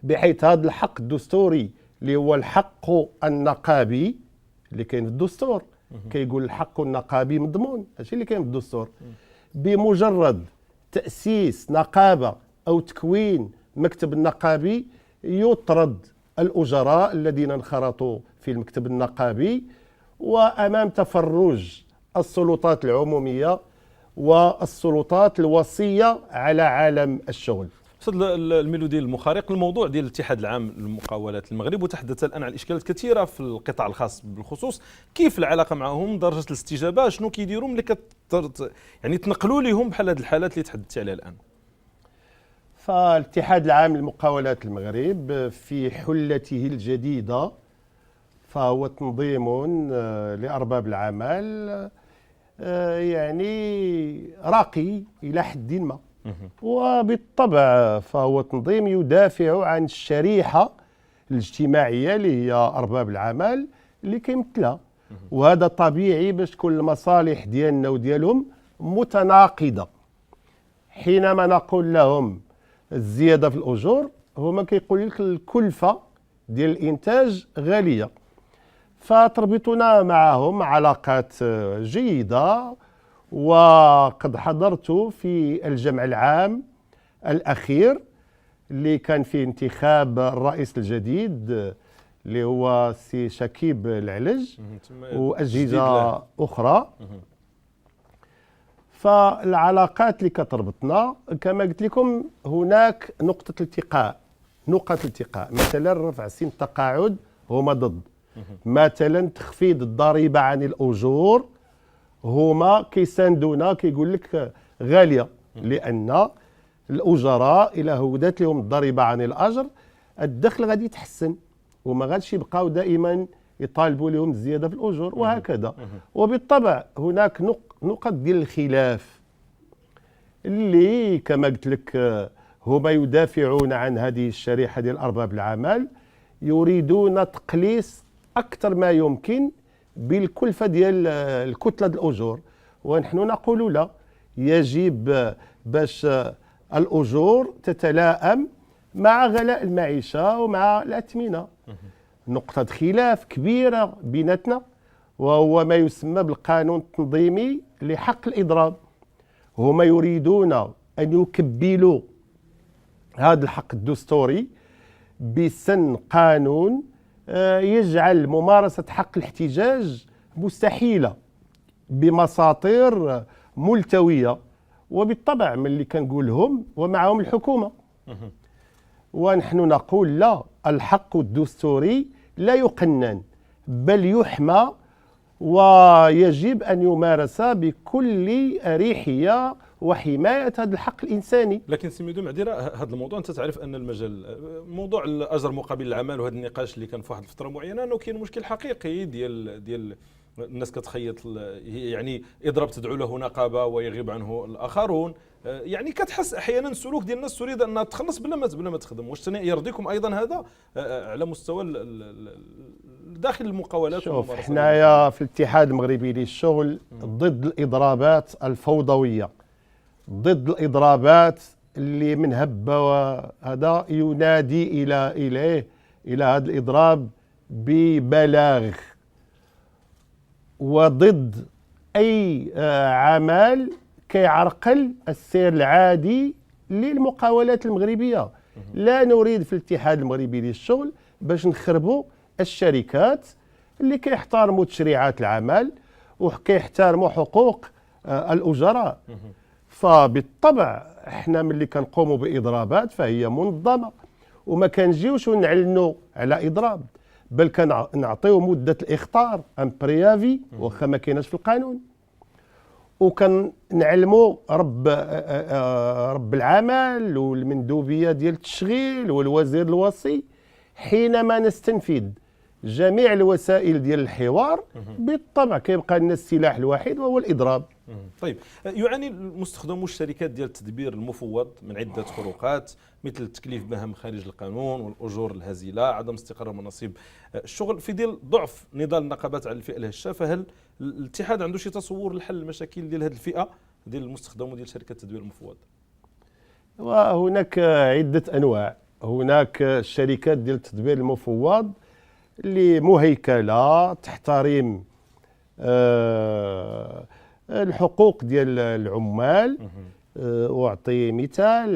بحيث هذا الحق الدستوري اللي هو الحق النقابي اللي كاين في الدستور كيقول الحق النقابي مضمون، هادشي اللي كاين في الدستور. بمجرد تأسيس نقابة أو تكوين مكتب النقابي يطرد الأجراء الذين انخرطوا في المكتب النقابي، وأمام تفرج السلطات العمومية والسلطات الوصية على عالم الشغل. أستاذ الميلودي المخارق، الموضوع ديال الاتحاد العام للمقاولات المغرب وتحدث الآن عن إشكالات كثيرة في القطاع الخاص بالخصوص، كيف العلاقة معهم، درجة الاستجابة، شنو كيديروا ملي يعني تنقلوا لهم بحال هذه الحالات اللي تحدثت عليها الآن؟ فالاتحاد العام للمقاولات المغرب في حلته الجديدة فهو تنظيم لأرباب العمل يعني راقي إلى حد ما، وبالطبع فهو تنظيم يدافع عن الشريحة الاجتماعية اللي هي أرباب العمل اللي كيمثلها، وهذا طبيعي باش تكون المصالح ديالنا وديالهم متناقضة. حينما نقول لهم الزيادة في الأجور هما كيقول لك الكلفة ديال الإنتاج غالية، فتربطنا معهم علاقات جيدة. وقد حضرت في الجمع العام الأخير اللي كان فيه انتخاب الرئيس الجديد اللي هو سي شكيب العلج وأجهزة أخرى. فالعلاقات اللي كتربطنا كما قلت لكم هناك نقطة التقاء، مثلا رفع سن التقاعد هما ضد، مثلا تخفيض الضريبة عن الأجور هما كيساندونا، كيقول لك غالية لأن الأجراء إلى هودات لهم الضريبة عن الأجر الدخل غادي يتحسن وما غاديش يبقاو دائما يطالبوا لهم الزيادة في الأجور وهكذا. وبالطبع هناك نقط ديال الخلاف اللي كما قلت لك هما يدافعون عن هذه الشريحة ديال أرباب العمل، يريدون تقليص أكثر ما يمكن بالكلفة ديال الكتلة الأجور، ونحن نقول لا، يجب باش الأجور تتلائم مع غلاء المعيشة ومع الأثمنة. نقطة خلاف كبيرة بيناتنا وهو ما يسمى بالقانون التنظيمي لحق الإضراب. هما يريدون أن يكبلوا هذا الحق الدستوري بسن قانون يجعل ممارسة حق الاحتجاج مستحيلة بمساطير ملتوية، وبالطبع من اللي كنقولهم ومعهم الحكومة. ونحن نقول لا، الحق الدستوري لا يقنن بل يحمى ويجب أن يمارس بكل أريحية وحماية هذا الحق الإنساني. لكن سي ميدو معذره، هذا الموضوع انت تعرف ان المجال موضوع الاجر مقابل العمل، وهذا النقاش اللي كان في واحد الفتره معينه انه كاين مشكل حقيقي ديال الناس كتخيط، يعني اضرب تدعو له نقابه ويغيب عنه الاخرون. يعني كتحس احيانا السلوك ديال الناس تريد انها تخلص بلا ما تخدم. واش يرضيكم ايضا هذا على مستوى داخل المقاولات؟ شوف، حنايا في الاتحاد المغربي للشغل ضد الاضرابات الفوضويه، ضد الاضرابات اللي من هبه وهذا ينادي الى هذا الاضراب ببلاغ، وضد اي عمل كيعرقل السير العادي للمقاولات المغربيه. لا نريد في الاتحاد المغربي للشغل باش نخربوا الشركات اللي كيحترموا تشريعات العمل وكيحترموا حقوق الاجراء. فبالطبع احنا ملي كنقوموا باضرابات فهي منظمه، وما كنجيوش ونعلنوا على اضراب، بل كنعطيو مده الاخطار ام بريافي واخا ما كايناش في القانون، وكنعلموا رب العمل والمندوبيه ديال التشغيل والوزير الوصي حينما نستنفذ جميع الوسائل ديال الحوار. بالطبع كيبقى لنا السلاح الوحيد وهو الاضراب. طيب، يعاني المستخدمو الشركات ديال التدبير المفوض من عده خروقات، مثل التكليف مهام خارج القانون والاجور الهزيله، عدم استقرار مناصب الشغل. في ظل ضعف نضال النقابات على الفئه الهشه، فهل الاتحاد عنده شي تصور لحل المشاكل ديال هذه الفئه ديال المستخدمو ديال شركات التدبير المفوض؟ وهناك عده انواع. هناك الشركات ديال التدبير المفوض اللي مهيكله تحترم الحقوق ديال العمال. واعطي مثال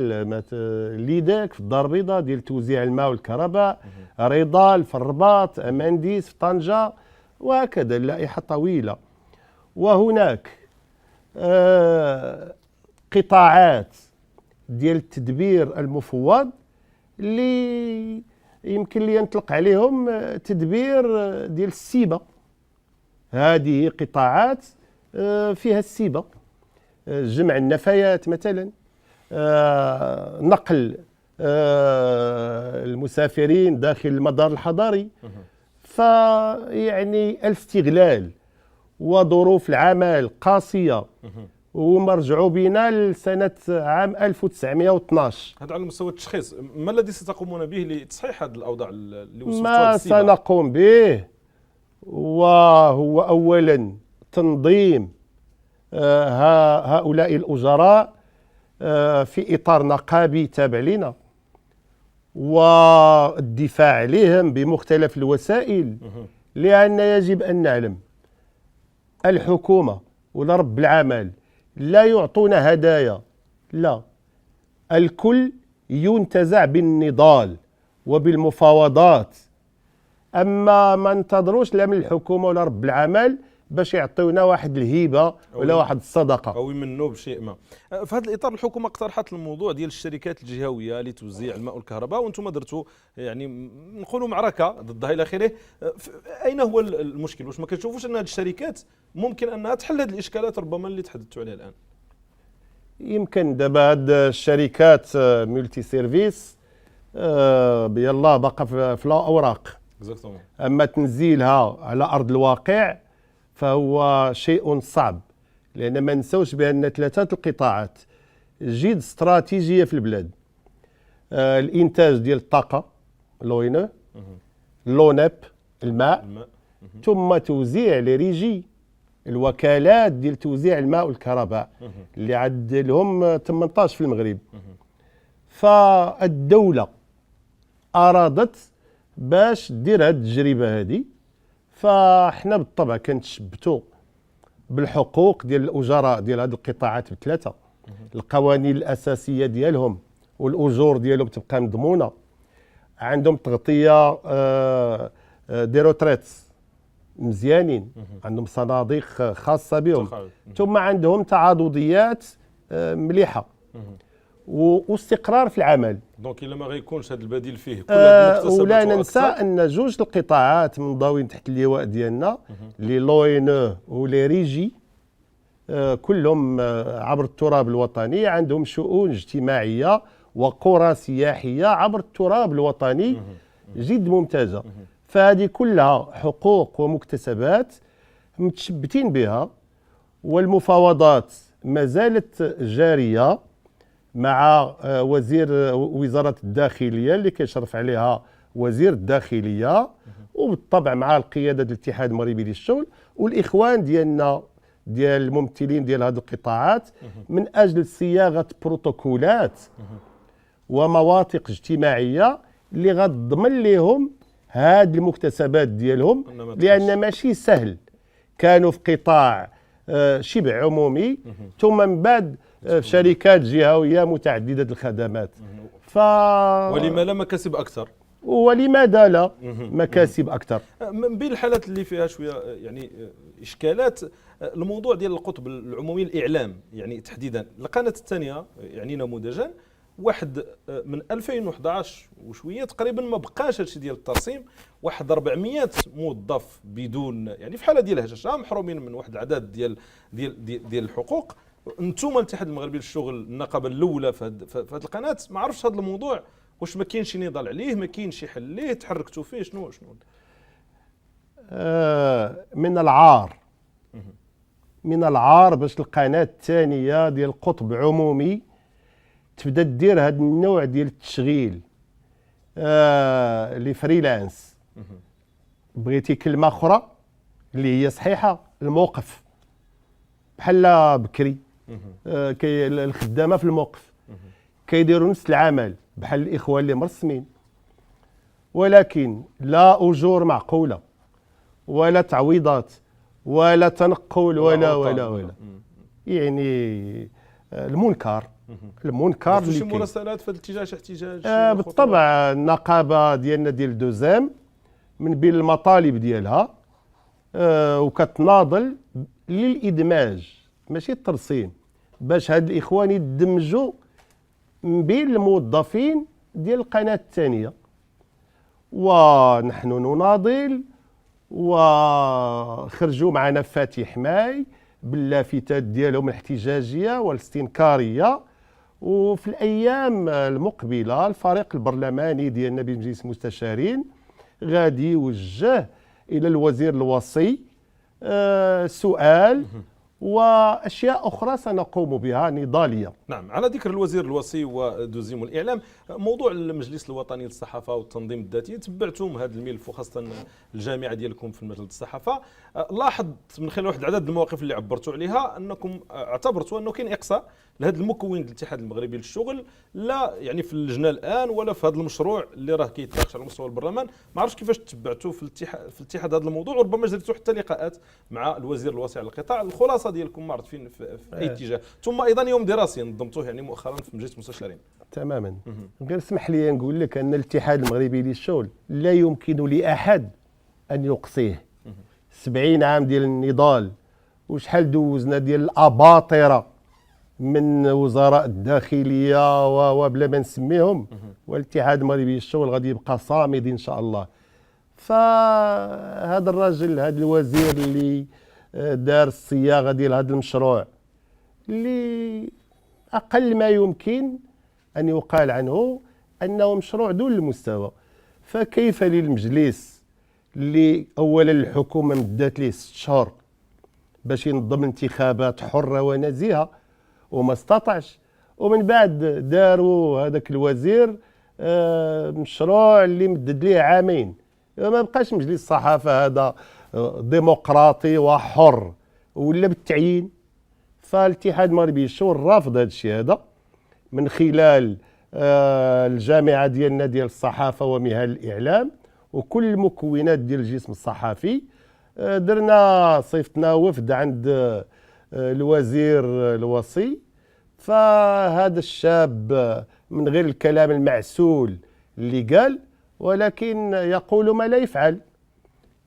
ليداك في الدار البيضاء ديال توزيع الماء والكهرباء، رضال في الرباط، امانديس في طنجه، وهكذا اللائحه طويله. وهناك قطاعات ديال التدبير المفوض اللي يمكن لي نطلق عليهم تدبير ديال السيبه. هذه قطاعات فيها السيبه، جمع النفايات مثلا، نقل المسافرين داخل المدار الحضاري. فيعني الاستغلال وظروف العمل قاسيه، وما رجعوا بنا لسنه عام 1912. هذا على مستوى التشخيص. ما الذي ستقومون به لتصحيح هذه الاوضاع اللي وصلتوا ما سنقوم به وهو اولا تنظيم هؤلاء الأجراء في إطار نقابي تابع لنا، والدفاع عليهم بمختلف الوسائل. لأن يجب أن نعلم الحكومة ولا رب العمل لا يعطون هدايا، لا، الكل ينتزع بالنضال وبالمفاوضات. أما ما ننتظروش لا من الحكومة ولا رب العمل باش يعطيونا واحد الهبه ولا واحد الصدقه او يمنوا بشيء ما. في هذا الاطار الحكومه اقترحت الموضوع ديال الشركات الجهويه لتوزيع الماء والكهرباء، وانتم درتوا يعني نقولوا معركه ضدها الى اخره. اين هو المشكل؟ واش ما كتشوفوش ان هذه الشركات ممكن انها تحل هذه الاشكالات ربما اللي تحدثتوا عليها الان؟ يمكن دابا هاد الشركات ملتي سيرفيس يلاه باقا في الاوراق، اما تنزيلها على ارض الواقع فهو شيء صعب. لأن ما نسوش بأن ثلاثة القطاعات جد استراتيجية في البلاد: الإنتاج ديال الطاقة لوينو، لونيب الماء، ثم توزيع لريجي الوكالات ديال توزيع الماء والكهرباء اللي عد لهم 18 في المغرب. فالدولة أرادت باش دير هذه التجربة هذه، فاحنا بالطبع كنتشبتوا بالحقوق ديال الاجراء ديال هذه القطاعات بثلاثه. القوانين الاساسيه ديالهم والاجور ديالهم تبقى مضمونه، عندهم تغطيه دي روتريت مزيانين، عندهم صناديق خاصه بهم، ثم عندهم تعاضديات مليحه واستقرار في العمل. دونك الا ما غيكونش هذا البديل فيه ولا ننسى ان جوج القطاعات منضوين تحت اللواء ديالنا، لي لوينو ولي ريجي، كلهم عبر التراب الوطني عندهم شؤون اجتماعية وقرى سياحية عبر التراب الوطني جد ممتازة. فهذه كلها حقوق ومكتسبات متشبتين بها، والمفاوضات ما زالت جارية مع وزارة الداخلية اللي كيشرف عليها وزير الداخلية، وبالطبع مع القيادة الاتحاد المغربي للشغل والإخوان ديالنا ديال الممثلين ديال هذه القطاعات من أجل صياغة بروتوكولات ومواثيق اجتماعية اللي غتضمن لهم هذه المكتسبات ديالهم، لأن ماشي سهل. كانوا في قطاع شبه عمومي ثم من بعد شركات جهوية متعددة الخدمات. ولما لا مكاسب أكثر؟ ولماذا لا مكاسب أكثر؟ من بين الحالات اللي فيها شوية يعني إشكالات الموضوع ديال القطب العمومي الإعلام، يعني تحديدا القناة الثانية يعني نموذجا واحد من 2011 وشويه تقريبا ما بقاش هادشي ديال الترسيم، واحد 400 موظف بدون يعني في حاله ديال هشاشه محرومين من واحد العدد ديال الحقوق. انتم الاتحاد المغربي للشغل النقابه الاولى في هذه القناه، ما عرفتش هذا الموضوع واش ما كاينش شي نضال عليه، ما كاينش شي حل ليه، تحركتوا فيه شنو؟ من العار باش القناه الثانيه ديال القطب عمومي تبدا دير هذا النوع ديال التشغيل لفريلانس. بغيتي كلمه اخرى اللي هي صحيحه، الموقف بحال بكري الخدامه في الموقف كيديروا نفس العمل بحال الاخوان اللي مرسمين، ولكن لا اجور معقوله ولا تعويضات ولا تنقل ولا يعني المنكر اللي شي مراسلات في الاتجاه شي احتجاج بالطبع. النقابه ديالنا ديال دوزام من بين المطالب ديالها وكتناضل للادماج ماشي الترسيم، باش هاد الاخوان يدمجوا من بين الموظفين ديال القناه الثانيه، ونحن نناضل وخرجوا معنا فاتح ماي باللافتات ديالهم الاحتجاجيه والاستنكاريه. وفي الايام المقبله الفريق البرلماني ديالنا بمجلس المستشارين غادي يوجه الى الوزير الوصي سؤال واشياء اخرى سنقوم بها نضاليه. نعم، على ذكر الوزير الوصي ودوزيم والاعلام، موضوع المجلس الوطني للصحافه والتنظيم الذاتي، تبعتم هذا الملف وخاصه الجامعه ديالكم في مجال الصحافه. لاحظت من خلال واحد العدد المواقف اللي عبرتوا عليها انكم اعتبرتوا انه كاين اقصاء لهذا المكون الاتحاد المغربي للشغل، لا يعني في اللجنه الان ولا في هذا المشروع اللي راه كيتناقش على مستوى البرلمان. ما عرفتش كيفاش تبعتوا في الاتحاد هذا الموضوع، وربما جريتوا حتى لقاءات مع الوزير الوصي على القطاع. الخلاصه ديالكم ما عرفت فين في اي اتجاه؟ ثم ايضا يوم دراسي نظمتوه يعني مؤخرا في مجلس المستشارين. تماما. غير اسمح لي نقول لك ان الاتحاد المغربي للشغل لا يمكن لاحد ان يقصيه. 70 عام ديال النضال وشحال دوزنا ديال الاباطره من وزراء الداخليه وبلا ما نسميهم، والاتحاد المغربي للشغل غادي يبقى صامد ان شاء الله. فهذا الراجل هذا الوزير اللي دار الصياغه ديال هذا المشروع اللي اقل ما يمكن ان يقال عنه انه مشروع دون المستوى، فكيف للمجلس اللي اولا الحكومه مدات ليه 6 شهور باش ينظم انتخابات حره ونزيهه وما استطاعش، ومن بعد داروا هذاك الوزير مشروع اللي مدد ليه 2 عام. ما بقاش مجلس الصحافه هذا ديمقراطي وحر ولا بالتعيين. فالاتحاد المغربي للشغل رافض هذا الشيء هذا من خلال الجامعه ديالنا ديال الصحافه ومهن الاعلام وكل المكونات ديال الجسم الصحفي. صيفطنا وفد عند الوزير الوصي، فهذا الشاب من غير الكلام المعسول اللي قال ولكن يقول ما لا يفعل.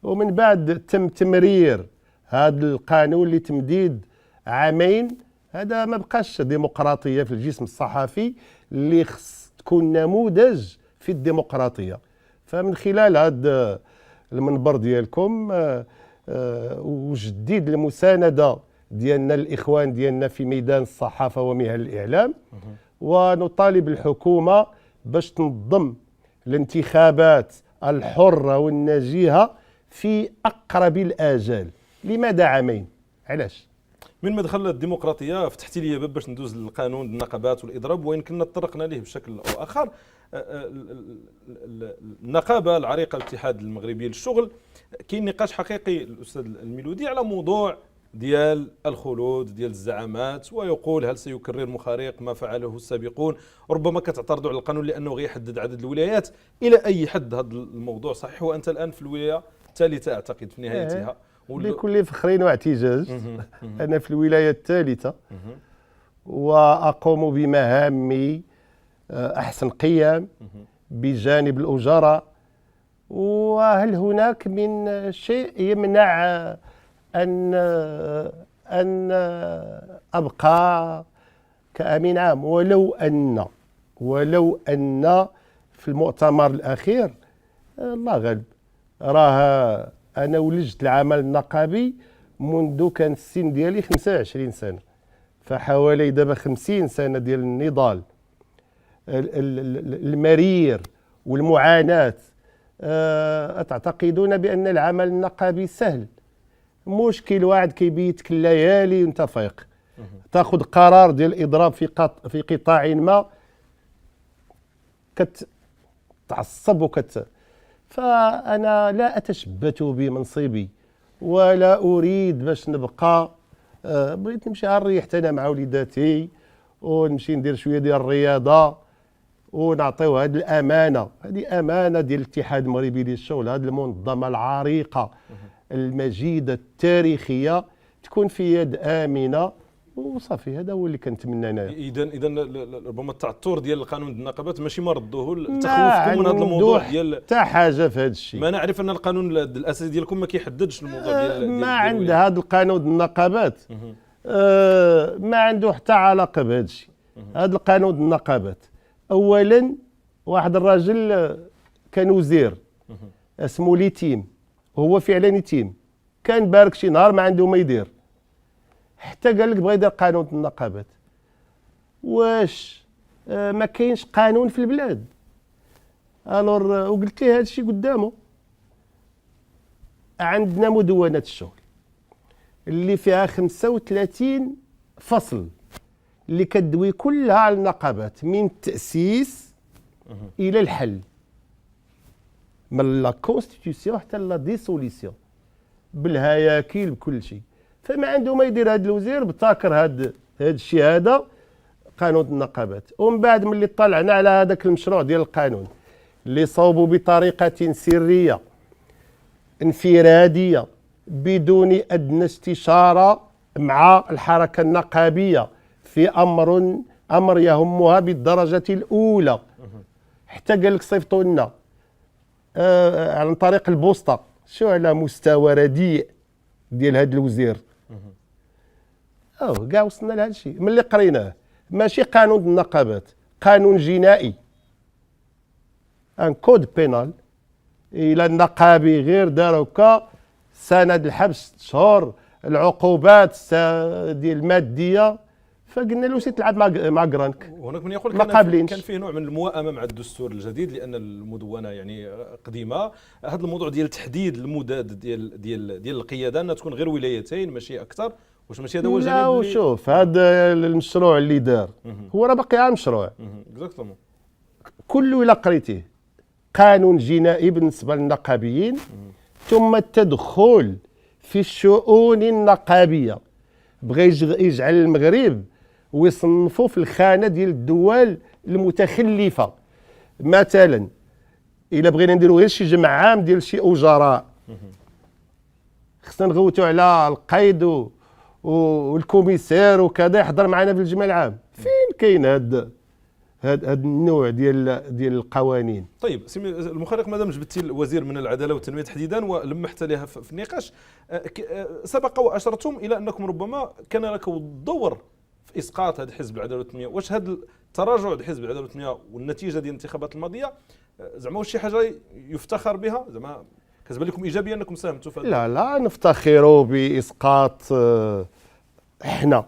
ومن بعد تم تمرير هذا القانون لتمديد 2 عام. هذا ما بقاش ديمقراطيه في الجسم الصحفي اللي خص تكون نموذج في الديمقراطيه. فمن خلال هذا المنبر ديالكم وجديد المسانده ديالنا الإخوان ديالنا في ميدان الصحافة ومهن الإعلام، ونطالب الحكومة باش تنظم الانتخابات الحرة والنزيهة في أقرب الآجال. لماذا عامين؟ علاش؟ من مدخل الديمقراطيه فتحتي لي باب باش ندوز للقانون النقابات والاضراب، وان كنا تطرقنا ليه بشكل او اخر. النقابه العريقه الاتحاد المغربي للشغل، كاين نقاش حقيقي الاستاذ الميلودي على موضوع ديال الخلود ديال الزعامات، ويقول هل سيكرر مخاريق ما فعله السابقون. ربما كتعترضوا على القانون لانه غيحدد عدد الولايات. الى اي حد هذا الموضوع صحيح؟ وانت الان في الولايه الثالثه اعتقد في نهايتها. بكل فخر واعتزاز أنا في الولاية الثالثة وأقوم بمهامي أحسن قيام بجانب الأجراء. وهل هناك من شيء يمنع أن أبقى كأمين عام؟ ولو أن في المؤتمر الأخير الله غالب راه أنا ولجت العمل النقابي منذ كان السن ديالي 25 سنة، فحوالي دابا 50 سنة ديال النضال المرير والمعاناة. أتعتقدون بأن العمل النقابي سهل؟ مشكل واحد كيبيتك الليالي وانت فايق تاخذ قرار ديال الإضراب في قطاع ما، كتعصب فأنا لا أتشبت بمنصبي ولا أريد باش نبقى. بغيت نمشي نريح أنا مع وليداتي ونمشي ندير شوية ديال الرياضة ونعطيو هذه الأمانة. هذه أمانة ديال الاتحاد المغربي للشغل، هذه المنظمة العريقة المجيدة التاريخية تكون في يد آمنة وصافي. هذا هو اللي كنتمنى انا. اذا ربما التعثر ديال القانون النقابات ماشي ما ردوه تخوفكم من هذا الموضوع ديال حتى حاجه في هذا الشيء. ما نعرف ان القانون الاساسي ديالكم ما كيحددش الموضوع ديال ما عند هذا القانون النقابات ما عنده حتى علاقه بهذا الشيء. هذا القانون النقابات اولا واحد الراجل كان وزير اسمه ليتيم، وهو فعلا يتيم، كان بارك شي نهار ما عنده ما يدير، حتى قال لك بغى يدير قانون النقابات. واش ما كاينش قانون في البلاد؟ الور وقلت ليه هذا الشيء قدامه. عندنا مدونة الشغل اللي فيها 35 فصل اللي كتدوي كلها على النقابات من التأسيس إلى الحل، من لا كونستيتيسيون حتى لا ديسوليسيون، بالهياكل بكل شيء. فما عنده ما يدير هذا الوزير بتاكر هذا الشيء هذا قانون النقابات. ومن بعد ملي طلعنا على هذاك المشروع ديال القانون اللي صوبوا بطريقة سرية انفرادية بدون أدنى استشارة مع الحركة النقابية في أمر يهمها بالدرجة الأولى، حتى قال لك صيفطوا لنا عن طريق البوسطة، شو على مستوى رديء ديال هذا الوزير. كاع وصلنا لهذا الشيء ملي قريناه. ماشي قانون النقابات، قانون جنائي، ان كود بينال. الى النقابي غير دار هكا سنه الحبس 6 شهور، العقوبات ديال الماديه، فقلنا له سي تلعب مع قرانك. وهناك من يقول كان فيه نوع من المواءمه مع الدستور الجديد لان المدونه يعني قديمه. هذا الموضوع ديال تحديد المداد ديال القياده انها تكون غير ولايتين ماشي اكثر، واش ماشي هذا هو الجانب؟ لا وشوف هذا المشروع اللي دار هو راه باقي على مشروع اكزاكتومون. كله الا قريتيه قانون جنائي بالنسبه للنقابيين، ثم التدخل في الشؤون النقابيه. بغى يجعل المغرب ويصنفوا في الخانه ديال الدول المتخلفه. مثلا الا بغينا نديروا غير شي جمع عام ديال شي اجراء، خصنا نغوتوا على القيد والكوميسير وكذا يحضر معنا في الجمع العام. فين كاين هذا النوع ديال القوانين؟ طيب سيدي المخرق، مادام جبتي الوزير من العداله والتنميه تحديدا ولمحت لها في النقاش، سبق واشرتم الى انكم ربما كان لكم الدور في اسقاط هذا حزب العداله والتنميه. واش هذا التراجع ديال حزب العداله والتنميه والنتيجه ديال الانتخابات الماضيه زعما واش شي حاجه يفتخر بها؟ زعما كتبان لكم ايجابيه انكم ساهمتوا في هذا؟ لا نفتخر باسقاط احنا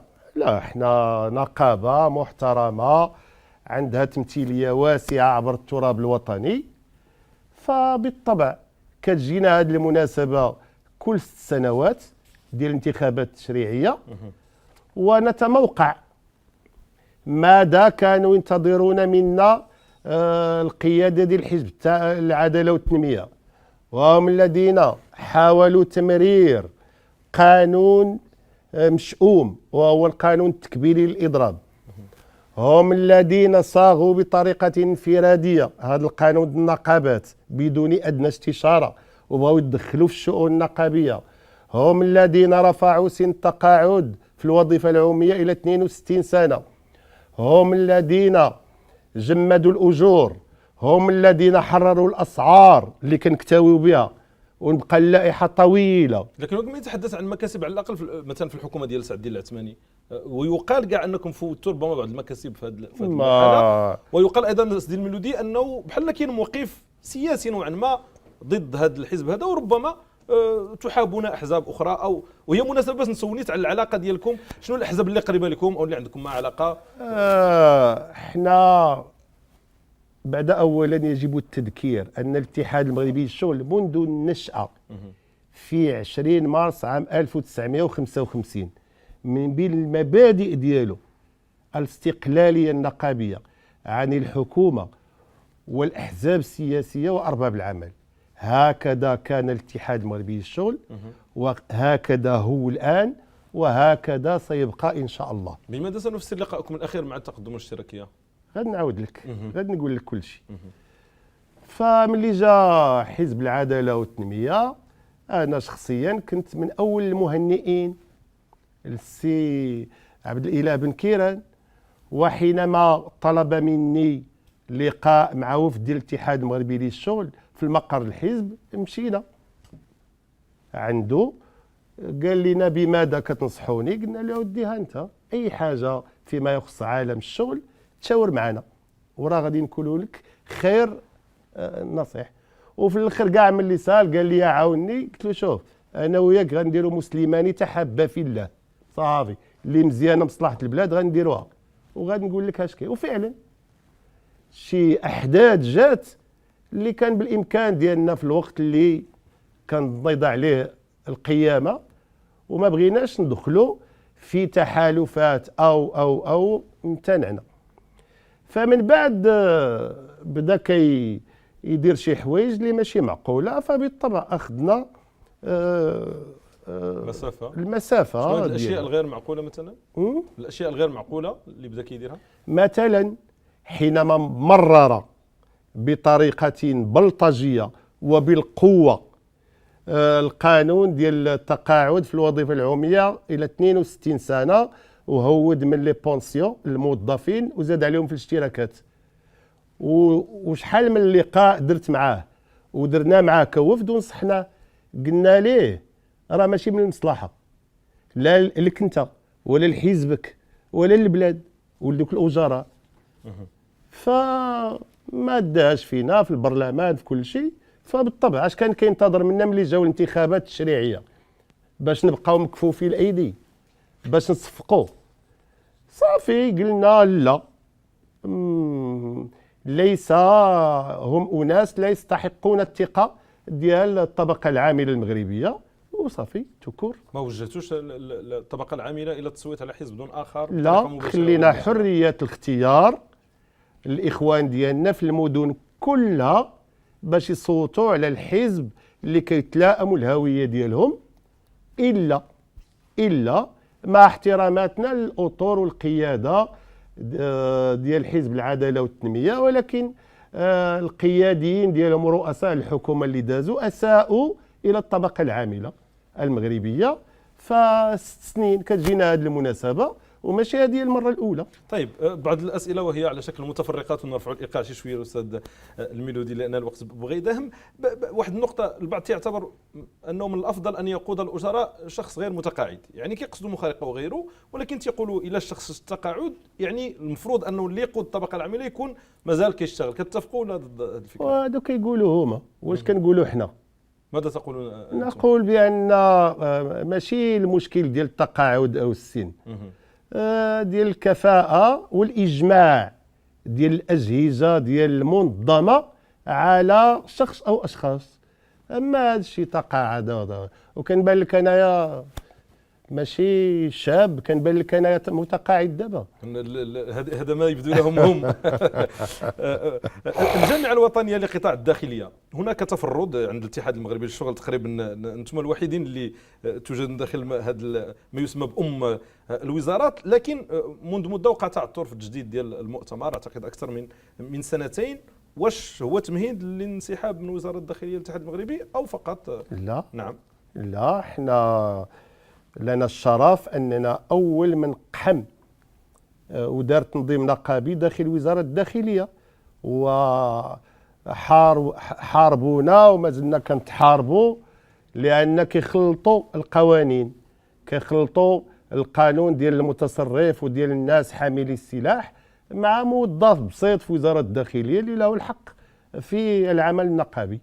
نقابه محترمه عندها تمثيليه واسعه عبر التراب الوطني، فبالطبع كتجينا هذه المناسبه كل 6 سنوات ديال الانتخابات التشريعيه، ونتموقع ماذا كانوا ينتظرون منا القياده ديال الحزب تاع العداله والتنميه، وهم الذين حاولوا تمرير قانون مشؤوم وهو القانون التكبيري للإضراب. هم الذين صاغوا بطريقة انفرادية هذا القانون النقابات بدون أدنى استشارة وبغاو يدخلوا في الشؤون النقابية. هم الذين رفعوا سن التقاعد في الوظيفة العمومية إلى 62 سنة. هم الذين جمدوا الأجور. هم الذين حرروا الأسعار اللي كنكتاويو بها ونبقى اللائحه طويله. لكن وقت ما يتحدث عن مكاسب على الاقل مثلا في الحكومه ديال سعد الدين العثماني، ويقال كاع انكم فوتوا ربما بعض المكاسب في هذه المرحله، ويقال ايضا سيدي الملودي انه بحال كاين موقف سياسي نوعا ما ضد هذا الحزب هذا، وربما تحابون احزاب اخرى، او وهي مناسبه باش نسولنيت على العلاقه ديالكم، شنو الاحزاب اللي قريبه لكم او اللي عندكم مع علاقه؟ احنا بعد اولا يجب التذكير ان الاتحاد المغربي للشغل منذ النشأة في 20 مارس عام 1955 من بين المبادئ ديالو الاستقلاليه النقابيه عن الحكومه والاحزاب السياسيه وارباب العمل. هكذا كان الاتحاد المغربي للشغل، وهكذا هو الان، وهكذا سيبقى ان شاء الله. بماذا سنفسر لقاءكم الاخير مع التقدم الاشتراكيه؟ غادي نعاود لك، غادي نقول لك كل شيء. فملي جا حزب العداله والتنميه انا شخصيا كنت من اول المهنئين للسي عبد الاله بن كيران، وحينما طلب مني لقاء مع وفد الاتحاد المغربي للشغل في المقر الحزب مشينا عنده، قال لنا بماذا كتنصحوني؟ قلنا له وديها انت اي حاجه فيما يخص عالم الشغل تشاور معنا وراه غادي نقولوا لك خير نصيح. وفي الاخر كاع من اللي سال قال لي عاوني، قلت له شوف انا وياك غنديروا مسلماني تحابا في الله صافي، اللي مزيانه مصلحه البلاد غنديروها وغادي نقول لك اش كاين. وفعلا شي احداث جات اللي كان بالامكان ديالنا في الوقت اللي كان ضيض عليه القيامه، وما بغيناش ندخلوا في تحالفات او امتنعنا. فمن بعد بدا يدير شي حوايج اللي ماشي معقوله، فبالطبع اخذنا المسافه. شنو الاشياء الغير معقوله مثلا؟ الاشياء الغير معقوله اللي بدا كيديرها مثلا حينما مرر بطريقه بلطجيه وبالقوه القانون ديال التقاعد في الوظيفه العموميه الى 62 سنه، وهود من لي بونسيون الموظفين وزاد عليهم في الاشتراكات. وشحال من لقاء درت معاه ودرنا معاه كوفد ونصحنا، قلنا ليه راه ماشي من المصلحه لا لك انت ولا لحزبك ولا للبلاد ولدوك الاجراء. فما داش فينا في البرلمان في كل شيء. فبالطبع اش كان كينتظر منا ملي جاو الانتخابات التشريعيه؟ باش نبقاو مكفوفي الايدي، باش نصفقوا؟ صافي قلنا لا، ليس هم اناس لا يستحقون الثقه ديال الطبقه العامله المغربيه، وصافي تكور. ما وجهتوش الطبقه العامله الى التصويت على حزب دون اخر؟ لا، خلينا حريه الاختيار الاخوان ديالنا في المدن كلها باش يصوتوا على الحزب اللي كيتلائموا الهويه ديالهم، الا مع احتراماتنا للاطر والقياده ديال حزب العداله والتنميه، ولكن القياديين ديالهم رؤساء الحكومه اللي دازوا اساءوا الى الطبقه العامله المغربيه. ف6 سنين كتجينا هذه المناسبه وماشي هذه المره الاولى. طيب بعض الاسئله وهي على شكل متفرقات، ونرفعوا الايقاع شي شويه الاستاذ الميلودي لان الوقت بغى يداهم. واحد النقطه، البعض يعتبر انه من الافضل ان يقود الاجراء شخص غير متقاعد، يعني كيقصدوا مخارقه وغيره، ولكن تيقولوا الى الشخص التقاعد يعني المفروض انه اللي يقود الطبقه العامله يكون مازال كيشتغل. كتفقوا ولا ضد هذه الفكره؟ وهذو كيقولوا هما، واش كنقولوا حنا؟ ماذا تقولون أنتم؟ نقول بأن ماشي المشكل ديال التقاعد أو السن، ديال الكفاءة والإجماع ديال الأجهزة ديال المنظمة على شخص أو أشخاص. أما هذا الشيء تقاعد وكنبان لك أنايا ماشي شاب، كنبان لك أنايا متقاعد دابا. هذا ما يبدو لهم هم. الجامعة الوطنية لقطاع الداخلية، هناك تفرد عند الاتحاد المغربي للشغل، تقريبا أنتم الوحيدين اللي توجد داخل هذا ما يسمى بأم الوزارات، لكن منذ مدة وقع تعثر في التجديد ديال المؤتمر، أعتقد أكثر من سنتين. واش هو تمهيد للانسحاب من وزارة الداخلية للاتحاد المغربي أو فقط؟ لا نعم. لا، احنا لنا الشرف أننا أول من قحم ودار تنظيم نقابي داخل وزارة الداخلية، وحاربونا وما زلنا كنتحاربوا، لأن كيخلطوا القوانين، كيخلطوا القانون ديال المتصرف وديال الناس حاملي السلاح مع موظف بسيط في وزارة الداخلية اللي له الحق في العمل النقابي.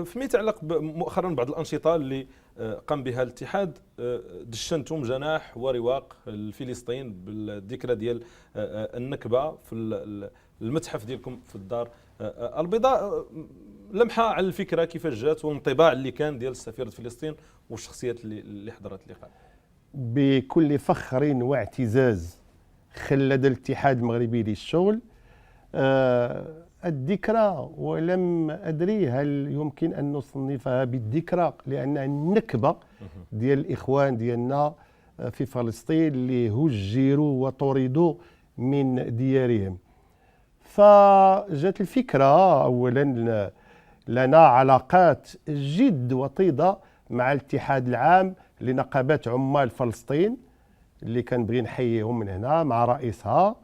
فيما يتعلق مؤخرا بعض الأنشطة اللي قام بها الاتحاد، دشنتم جناح ورواق لفلسطين بالذكرى ديال النكبة في المتحف ديالكم في الدار البيضاء. لمحة على الفكرة كيفاش جات والانطباع اللي كان ديال سفيرة فلسطين والشخصيات اللي حضرت اللقاء. بكل فخر واعتزاز خلد الاتحاد المغربي للشغل الذكرى، ولم أدري هل يمكن أن نصنفها بالذكرى، لأن النكبة ديال الإخوان ديالنا في فلسطين اللي هجروا وطردوا من ديارهم. فجات الفكرة، أولا لنا علاقات جد وطيدة مع الاتحاد العام لنقابات عمال فلسطين اللي كنبغي نحييهم من هنا مع رئيسها،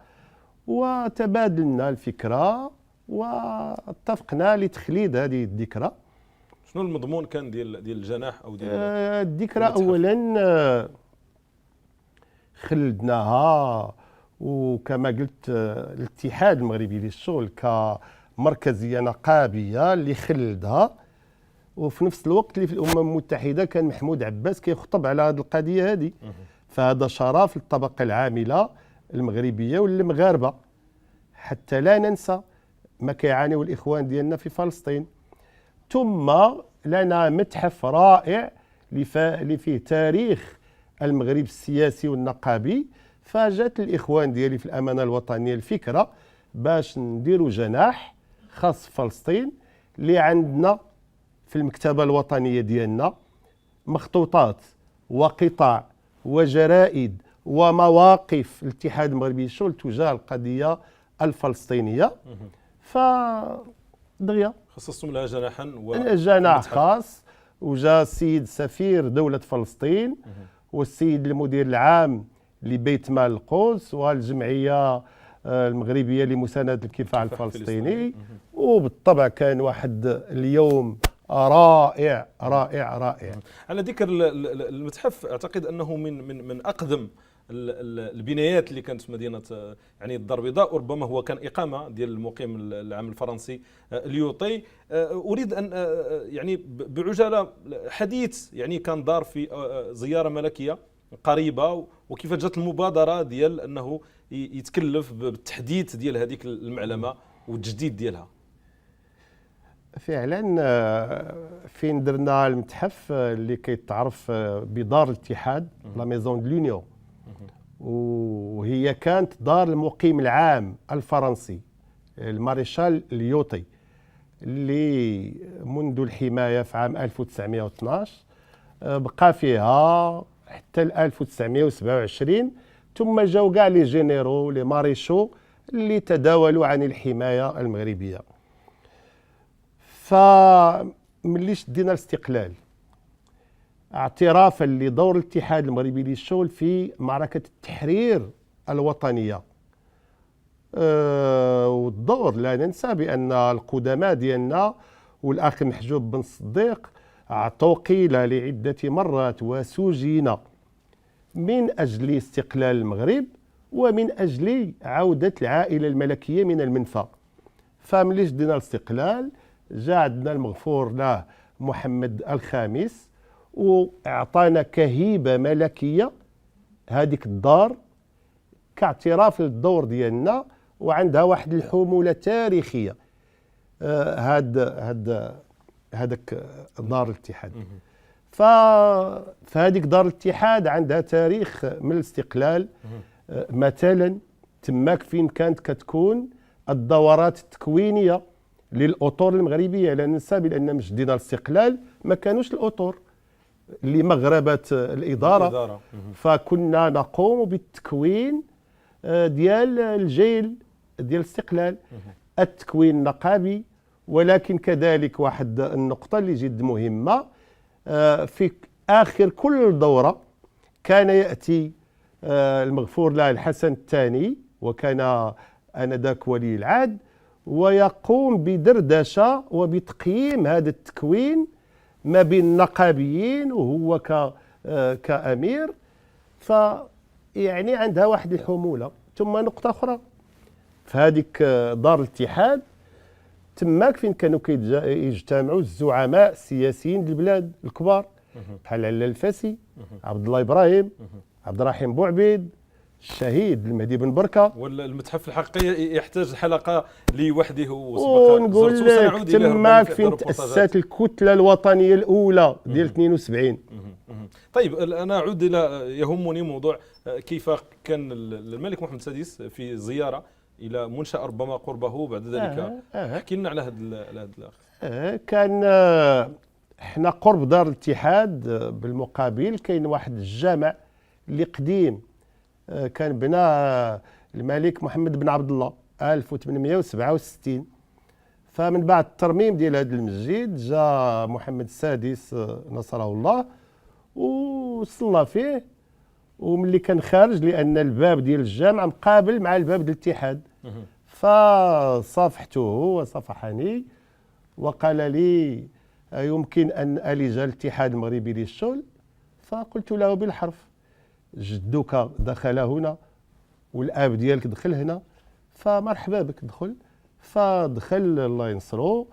وتبادلنا الفكرة واتفقنا لتخليد هذه الذكرى. شنو المضمون كان ديال الجناح او ديال الذكرى؟ اولا خلدناها، وكما قلت الاتحاد المغربي للشغل كمركزيه نقابيه اللي خلدها، وفي نفس الوقت اللي في الامم المتحده كان محمود عباس كيخطب على هذه القضيه هذه. فهذا شرف للطبقه العامله المغربيه والمغاربه، حتى لا ننسى ما كيعانيو الاخوان ديالنا في فلسطين. ثم لنا متحف رائع اللي فيه تاريخ المغرب السياسي والنقابي. فجات الاخوان ديالي في الامانه الوطنيه الفكره باش نديروا جناح خاص فلسطين، اللي عندنا في المكتبه الوطنيه ديالنا مخطوطات وقطع وجرائد ومواقف الاتحاد المغربي للشغل تجاه القضيه الفلسطينيه. فدغيا خصصتم لها جناحا جناح خاص، وجاء السيد سفير دولة فلسطين والسيد المدير العام لبيت مال القدس والجمعية المغربية لمساندة الكفاح الفلسطيني. وبالطبع كان واحد اليوم رائع رائع رائع. على ذكر المتحف، اعتقد انه من اقدم البنايات اللي كانت في مدينه يعني الدار البيضاء، وربما هو كان اقامه ديال المقيم العام الفرنسي ليوطي. اريد ان يعني بعجاله حديث يعني كان دار في زياره ملكيه قريبه، وكيف جات المبادره ديال انه يتكلف بالتحديث ديال هذيك المعلمه والتجديد ديالها. فعلا فين درنا المتحف اللي كيتعرف بدار الاتحاد، لا ميزون دو لونيون، وهي كانت دار المقيم العام الفرنسي الماريشال ليوطي، اللي منذ الحماية في عام 1912 بقى فيها حتى 1927، ثم جاو كاع لي جينيرو لي ماريشو اللي تداولوا عن الحماية المغربية. فملي شدينا الاستقلال اعترافا لدور الاتحاد المغربي للشغل في معركة التحرير الوطنية، والدور لا ننسى بأن القدماء ديالنا والأخ محجوب بن الصديق عطوا قيلة لعدة مرات وسجينا من أجل استقلال المغرب ومن أجل عودة العائلة الملكية من المنفى. فملي شدينا الاستقلال جاء عندنا المغفور له محمد الخامس، واعطانا كهيبه ملكيه هذيك الدار كاعتراف للدور ديالنا، وعندها واحد الحموله تاريخيه. هذاك دار الاتحاد. فهذيك دار الاتحاد عندها تاريخ من الاستقلال. مثلا تماك فين كانت كتكون الدورات التكوينيه للاطور المغربيه. لا ننسى بان مش دينا الاستقلال ما كانوش الاطور اللي مغربت الاداره. فكنا نقوم بالتكوين ديال الجيل ديال الاستقلال، التكوين النقابي. ولكن كذلك واحد النقطه اللي جد مهمه، في اخر كل دوره كان ياتي المغفور له الحسن الثاني، وكان انذاك ولي العهد، ويقوم بدردشه وبتقييم هذا التكوين ما بين النقابيين وهو كامير. فيعني عندها واحد الحموله. ثم نقطه اخرى في هذيك دار الاتحاد، تماك فين كانوا يجتمعوا الزعماء السياسيين البلاد الكبار بحال علال الفاسي، عبد الله ابراهيم، عبد الرحيم بوعبيد، الشهيد المهدي بن بركه. ولا المتحف الحقيقي يحتاج حلقه لوحده، ونقول لك تماك فين تاسست الكتله الوطنيه الاولى ديال 72. طيب انا اعود الى يهمني موضوع كيف كان الملك محمد السادس في زياره الى منشأ ربما قربه بعد ذلك. احكي لنا على هذا كان احنا قرب دار الاتحاد بالمقابل كاين واحد الجامع اللي قديم، كان بنى الملك محمد بن عبد الله 1867. فمن بعد الترميم ديال هذا المسجد جاء محمد السادس نصره الله وصلى فيه، وملي كان خارج لان الباب ديال الجامع مقابل مع الباب ديال الاتحاد، فصافحته وصافحني وقال لي يمكن ان الج الاتحاد المغربي للشغل. فقلت له بالحرف، جدك دخل هنا والاب ديالك دخل هنا، فمرحبا بك دخل. فدخل الله ينصره،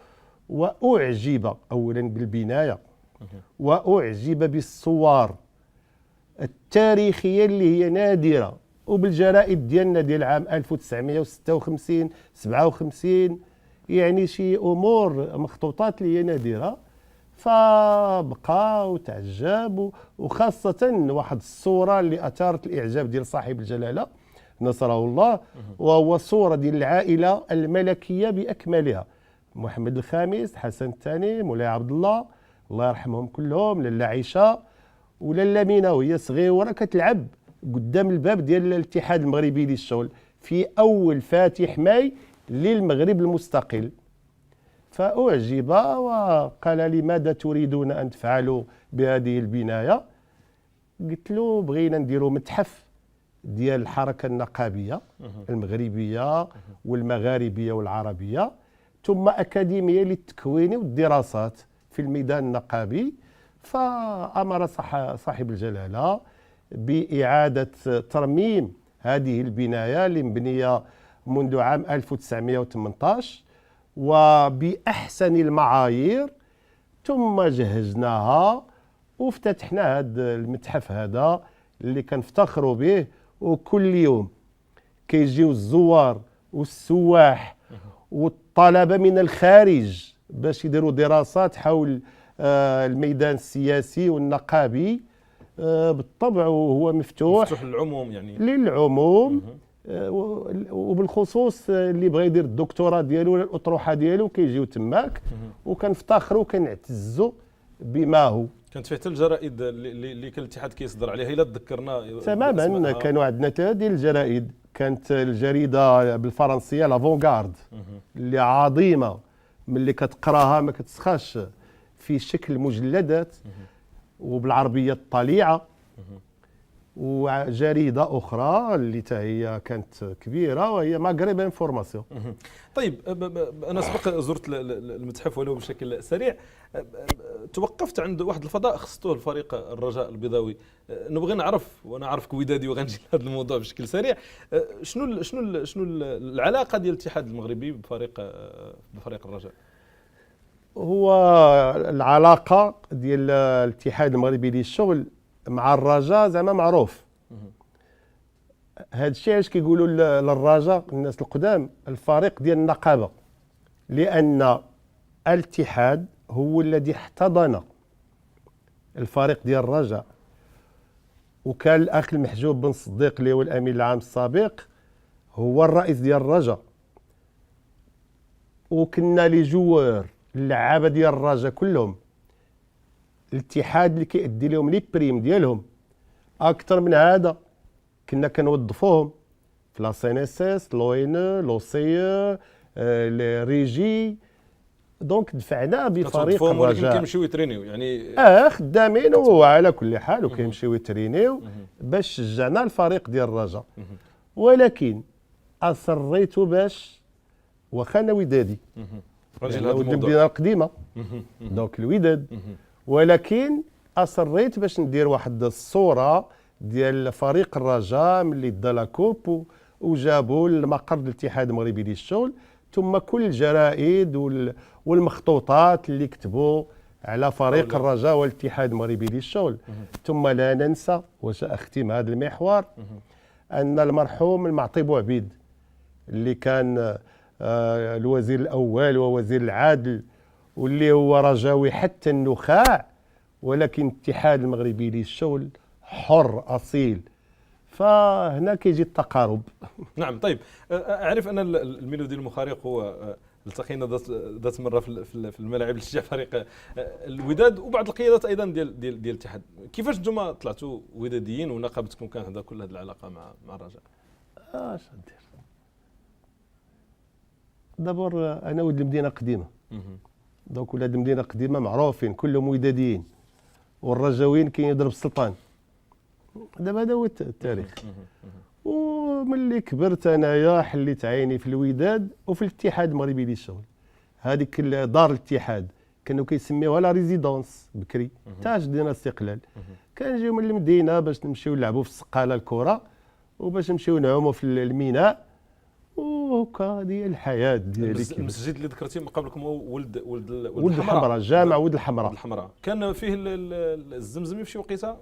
واعجب اولا بالبنايه، واعجب بالصور التاريخيه اللي هي نادره، وبالجرائد ديالنا ديال عام 1956 57، يعني شي امور مخطوطات اللي هي نادره. فبقى وتعجب، وخاصه واحد الصوره اللي اثارت الاعجاب ديال صاحب الجلاله نصره الله، وهو صوره ديال العائله الملكيه باكملها، محمد الخامس، حسن الثاني، مولاي عبد الله الله يرحمهم كلهم، لاله عائشه ولاله مينا وهي صغيره كتلعب قدام الباب ديال الاتحاد المغربي للشغل في اول فاتح ماي للمغرب المستقل. فأعجب وقال لي ماذا تريدون أن تفعلوا بهذه البناية؟ قلت له بغينا نديروا متحف ديال الحركة النقابية المغربية والمغاربية والعربية، ثم أكاديمية للتكوين والدراسات في الميدان النقابي. فأمر صاحب الجلالة بإعادة ترميم هذه البناية اللي مبنية منذ عام 1918 وبأحسن المعايير، ثم جهزناها وافتتحنا هذا المتحف هذا اللي كنفتخروا به. وكل يوم كيجيو الزوار والسواح والطلبة من الخارج باش يديروا دراسات حول الميدان السياسي والنقابي. بالطبع هو مفتوح للعموم، يعني للعموم، وبالخصوص اللي بغى يدير الدكتوراه ديالو ولا الاطروحه ديالو كيجيو تماك، وكنفتخروا وكنعتزوا بما هو. كانت فيه حتى الجرائد اللي كان الاتحاد كيصدر عليها، الا تذكرنا تماما. كانوا عندنا ثلاثه ديال الجرائد. كانت الجريده بالفرنسيه لافونغارد اللي عظيمه، ملي كتقراها ما كتسخاش، في شكل مجلدات، وبالعربيه الطليعه. وجريده اخرى اللي هي كانت كبيره وهي مغرب انفورماسيون. طيب انا سبق زرت المتحف ولو بشكل سريع، توقفت عند واحد الفضاء خصته الفريق الرجاء البيضاوي. نبغي نعرف، وانا عارفك ودادي وغنجي لهذا الموضوع بشكل سريع، شنو العلاقه ديال الاتحاد المغربي بفريق الرجاء؟ هو العلاقه ديال الاتحاد المغربي للشغل مع الرجاء زعما معروف. هذا الشيء علاش كيقولوا للرجاء الناس القدام الفريق ديال النقابه، لان الاتحاد هو الذي احتضن الفريق ديال الرجاء، وكان الاخ المحجوب بن صديق اللي هو الامين العام السابق هو الرئيس ديال الرجاء، وكنا لي جوار اللعابه ديال الرجاء كلهم الاتحاد اللي كيأدي لهم لي بريم ديالهم. اكثر من هذا كنا كنوظفوهم في لا سي ان اس اس، لو ان لو سي لي ريجي، دونك دفعنا بفريق الرجاء. ولكن كيمشيو يترينيو يعني خدامين وعلى كل حال وكيمشيو يترينيو باش شجعنا الفريق ديال الرجاء. ولكن اصريت باش واخا انا ودادي ولد المدينه القديمه دونك الوداد، ولكن اصريت باش ندير واحد الصوره ديال فريق الرجاء ملي دا لا كوب وجابوا المقر الاتحاد المغربي للشغل، ثم كل الجرائد والمخطوطات اللي كتبوا على فريق الرجاء والاتحاد المغربي للشغل. ثم لا ننسى وسأختم هذا المحور ان المرحوم المعطي بوعبيد اللي كان الوزير الاول ووزير العدل واللي هو رجاوي حتى النخاع، ولكن الاتحاد المغربي للشغل حر اصيل، فهنا كيجي التقارب. نعم. طيب اعرف ان الميلودي المخارق هو التقينا ذات مره في الملاعب لتشجيع فريق الوداد وبعض القيادات ايضا ديال الاتحاد. كيفاش نتوما طلعتوا وداديين ونقابتكم كانت عندها كل هذه العلاقه مع الرجاء؟ اش ندير دابور انا ولد المدينه قديمه، دونك ولاد المدينه قديمه معروفين كلهم وداديين، والرجاويين كاين يضرب السلطان. دابا هذا هو التاريخ. وملي كبرت انايا حليت عيني في الوداد وفي الاتحاد المغربي للشغل. هذيك دار الاتحاد كانوا كيسميوها لا ريزيدونس بكري تاع دينا الاستقلال. كنجيو من المدينه باش نمشيو نلعبوا في السقاله الكره وباش نمشيو نعوموا في الميناء، وهكا هذه الحياه ديالي. المسجد اللي ذكرتيه من قبلكم هو ولد الحمراء، جامع ولد الحمراء. كان فيه الزمزمي في شي وقيته؟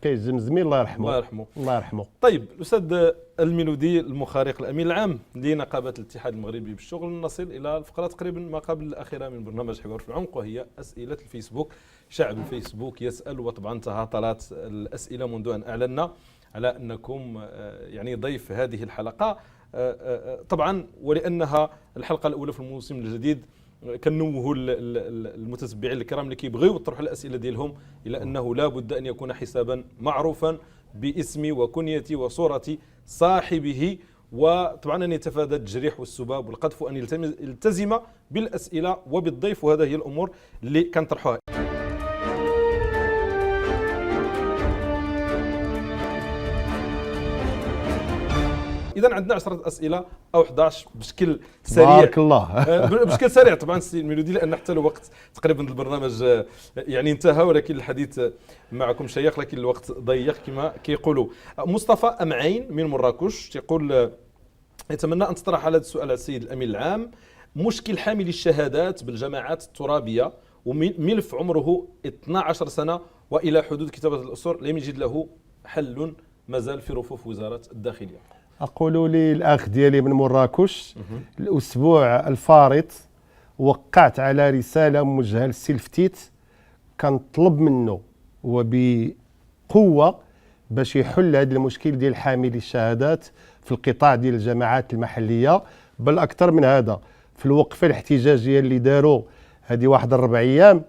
كاين الزمزمي الله يرحمه. الله يرحمه. طيب الاستاذ الميلودي المخارق الامين العام لنقابه الاتحاد المغربي بالشغل، نصل الى الفقره تقريبا ما قبل الاخيره من برنامج حوار في العمق، وهي اسئله الفيسبوك. شعب الفيسبوك يسال، وطبعا تهاطلت الاسئله منذ ان اعلنا على انكم يعني ضيف هذه الحلقه. طبعا ولانها الحلقه الاولى في الموسم الجديد كنوهوا المتتبعين الكرام اللي كيبغيو يطرحوا الاسئله ديالهم الى انه لا بد ان يكون حسابا معروفا باسم وكنيه وصوره صاحبه، وطبعا ان يتفادى التجريح والسباب والقذف، وان يلتزم بالاسئله وبالضيف، وهذا هي الامور اللي كنطرحوها. اذا عندنا 10 اسئله او 11 بشكل سريع. بارك الله. بشكل سريع طبعا سي الميلودي، لان حتى الوقت تقريبا البرنامج يعني انتهى، ولكن الحديث معكم شيق لكن الوقت ضيق كما كيقولوا. مصطفى امعين من مراكش يقول يتمنى ان تطرح على هذا السؤال على السيد الامين العام: مشكل حامل الشهادات بالجماعات الترابيه وملف عمره 12 سنه والى حدود كتابه الاسر لم يجد له حل مازال في رفوف وزاره الداخليه. أقول لي الأخ ديالي من مراكش الأسبوع الفارط وقعت على رسالة موجهة للسي الفتيت كنطلب منه وبقوة باش يحل هذا المشكل ديال حاملي الشهادات في القطاع ديال الجماعات المحلية. بل أكثر من هذا، في الوقفة الاحتجاجية اللي داروا هذه واحد 4 أيام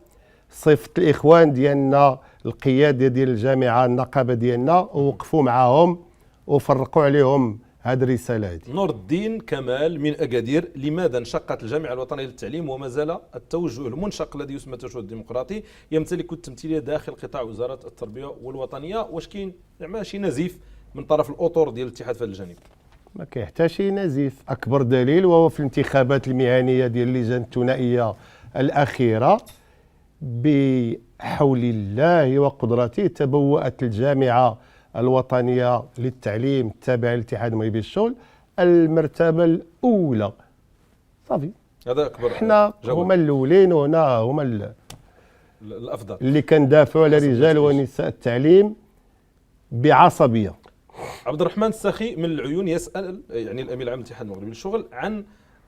صيفط الإخوان ديالنا القيادة ديال الجامعة النقابة ديالنا ووقفوا معاهم وفرقوا عليهم هذه الرسالة هذه. نور الدين كمال من أكادير: لماذا انشقت الجامعة الوطنية للتعليم وما زال التوجه المنشق الذي يسمى التوجه الديمقراطي يمتلك التمثيلية داخل قطاع وزارة التربية والوطنية؟ واش كاين شي نزيف من طرف الأطر ديال الاتحاد في هذا الجانب؟ ما كاين حتى شي نزيف. أكبر دليل وهو في الانتخابات المهنية ديال اللجان الثنائية الأخيرة بحول الله وقدرته تبوأت الجامعة الوطنية للتعليم التابعة للاتحاد المغربي للشغل المرتبة الأولى. صافي. هذا اكبر حنا جواب. هما الاولين وهنا هما الافضل اللي كندافعوا على رجال ونساء التعليم بعصبيه. عبد الرحمن السخي من العيون يسال يعني الامين العام للاتحاد المغربي للشغل عن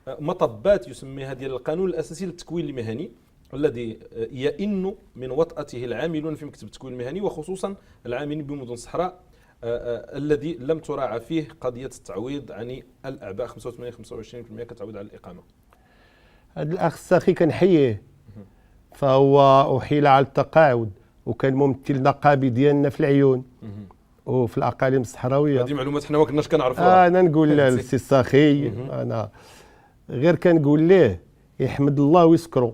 مطبات يسميها ديال القانون الاساسي للتكوين المهني الذي يئن من وطأته العاملون في مكتب التكوين المهني وخصوصا العاملين بمدن الصحراء الذي لم تراعى فيه قضيه التعويض عن الاعباء 85-25% كتعويض على الاقامه. هذا الاخ السخي كنحييه، فهو احيل على التقاعد وكان ممثل نقابي ديالنا في العيون وفي الاقاليم الصحراويه. هذه معلومات حنا ما كناش كنعرفوها. انا نقول للسي السخي، انا غير كنقول ليه يحمد الله ويشكره،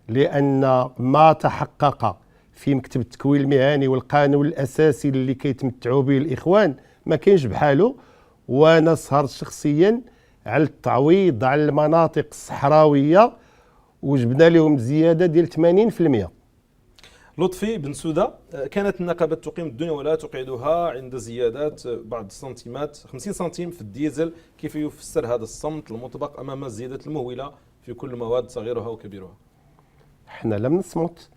لان ما تحقق في مكتب التكوين المهني والقانون الاساسي اللي كيتمتعوا به الاخوان ما كاينش بحاله. وانا سهرت شخصيا على التعويض على المناطق الصحراويه وجبنا لهم زياده ديال 80%. لطفي بن سوده، كانت النقابه تقيم الدنيا ولا تقعدها عند زيادات بعض السنتيمات 50 سنتيم في الديزل، كيف يفسر هذا الصمت المطبق امام الزيادات المهوله في كل المواد صغيرها وكبيرها؟ احنا لم نصمت،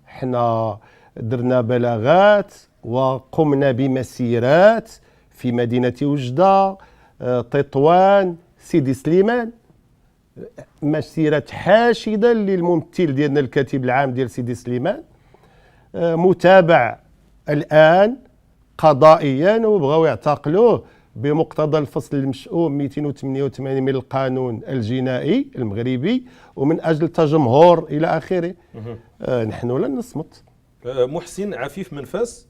احنا درنا بلاغات وقمنا بمسيرات في مدينه وجده، تطوان، سيدي سليمان، مسيرة حاشدة للممثل ديالنا الكاتب العام ديال سيدي سليمان، متابع الآن قضائيا وبغاو يعتقلوه بمقتضى الفصل المشؤوم 288 من القانون الجنائي المغربي ومن أجل تجمهر إلى آخره. نحن لن نصمت. محسن عفيف من فاس،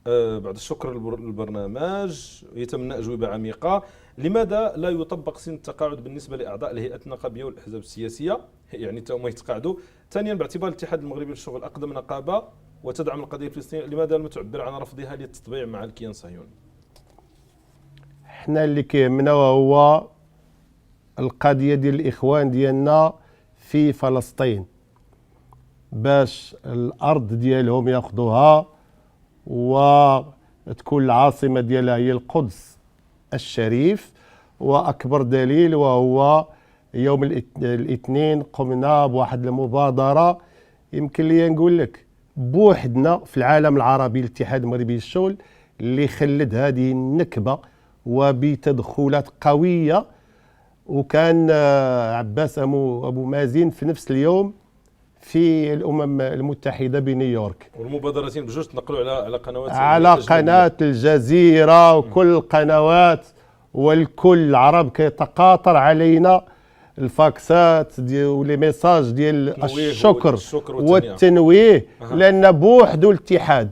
بعد الشكر للبرنامج يتمنى أجوبة عميقة. لماذا لا يطبق سن التقاعد بالنسبة لأعضاء الهيئات النقابية والأحزاب السياسية؟ يعني هم يتقاعدوا. ثانيا، باعتبار الاتحاد المغربي للشغل أقدم نقابة وتدعم القضية الفلسطينية، لماذا لم تعبر عن رفضها للتطبيع مع الكيان الصهيوني؟ احنا اللي كيهمنا وهو القضية ديال الإخوان ديالنا في فلسطين، باش الأرض ديالهم ياخذوها وتكون العاصمة ديالها هي القدس الشريف. وأكبر دليل وهو يوم الاثنين قمنا بواحد المبادرة، يمكن لي نقول لك بوحدنا في العالم العربي الاتحاد المغربي للشغل، اللي خلد هذه النكبة وبتدخلات قوية. وكان عباس أبو مازن في نفس اليوم في الأمم المتحدة بنيويورك، والمبادرتين بجوج تنقلوا على قنوات، على قناة الجزيرة وكل القنوات، والكل العرب كيتقاطر علينا الفاكسات ولي ميساج ديال الشكر والتنويه، لأن بوحدو الاتحاد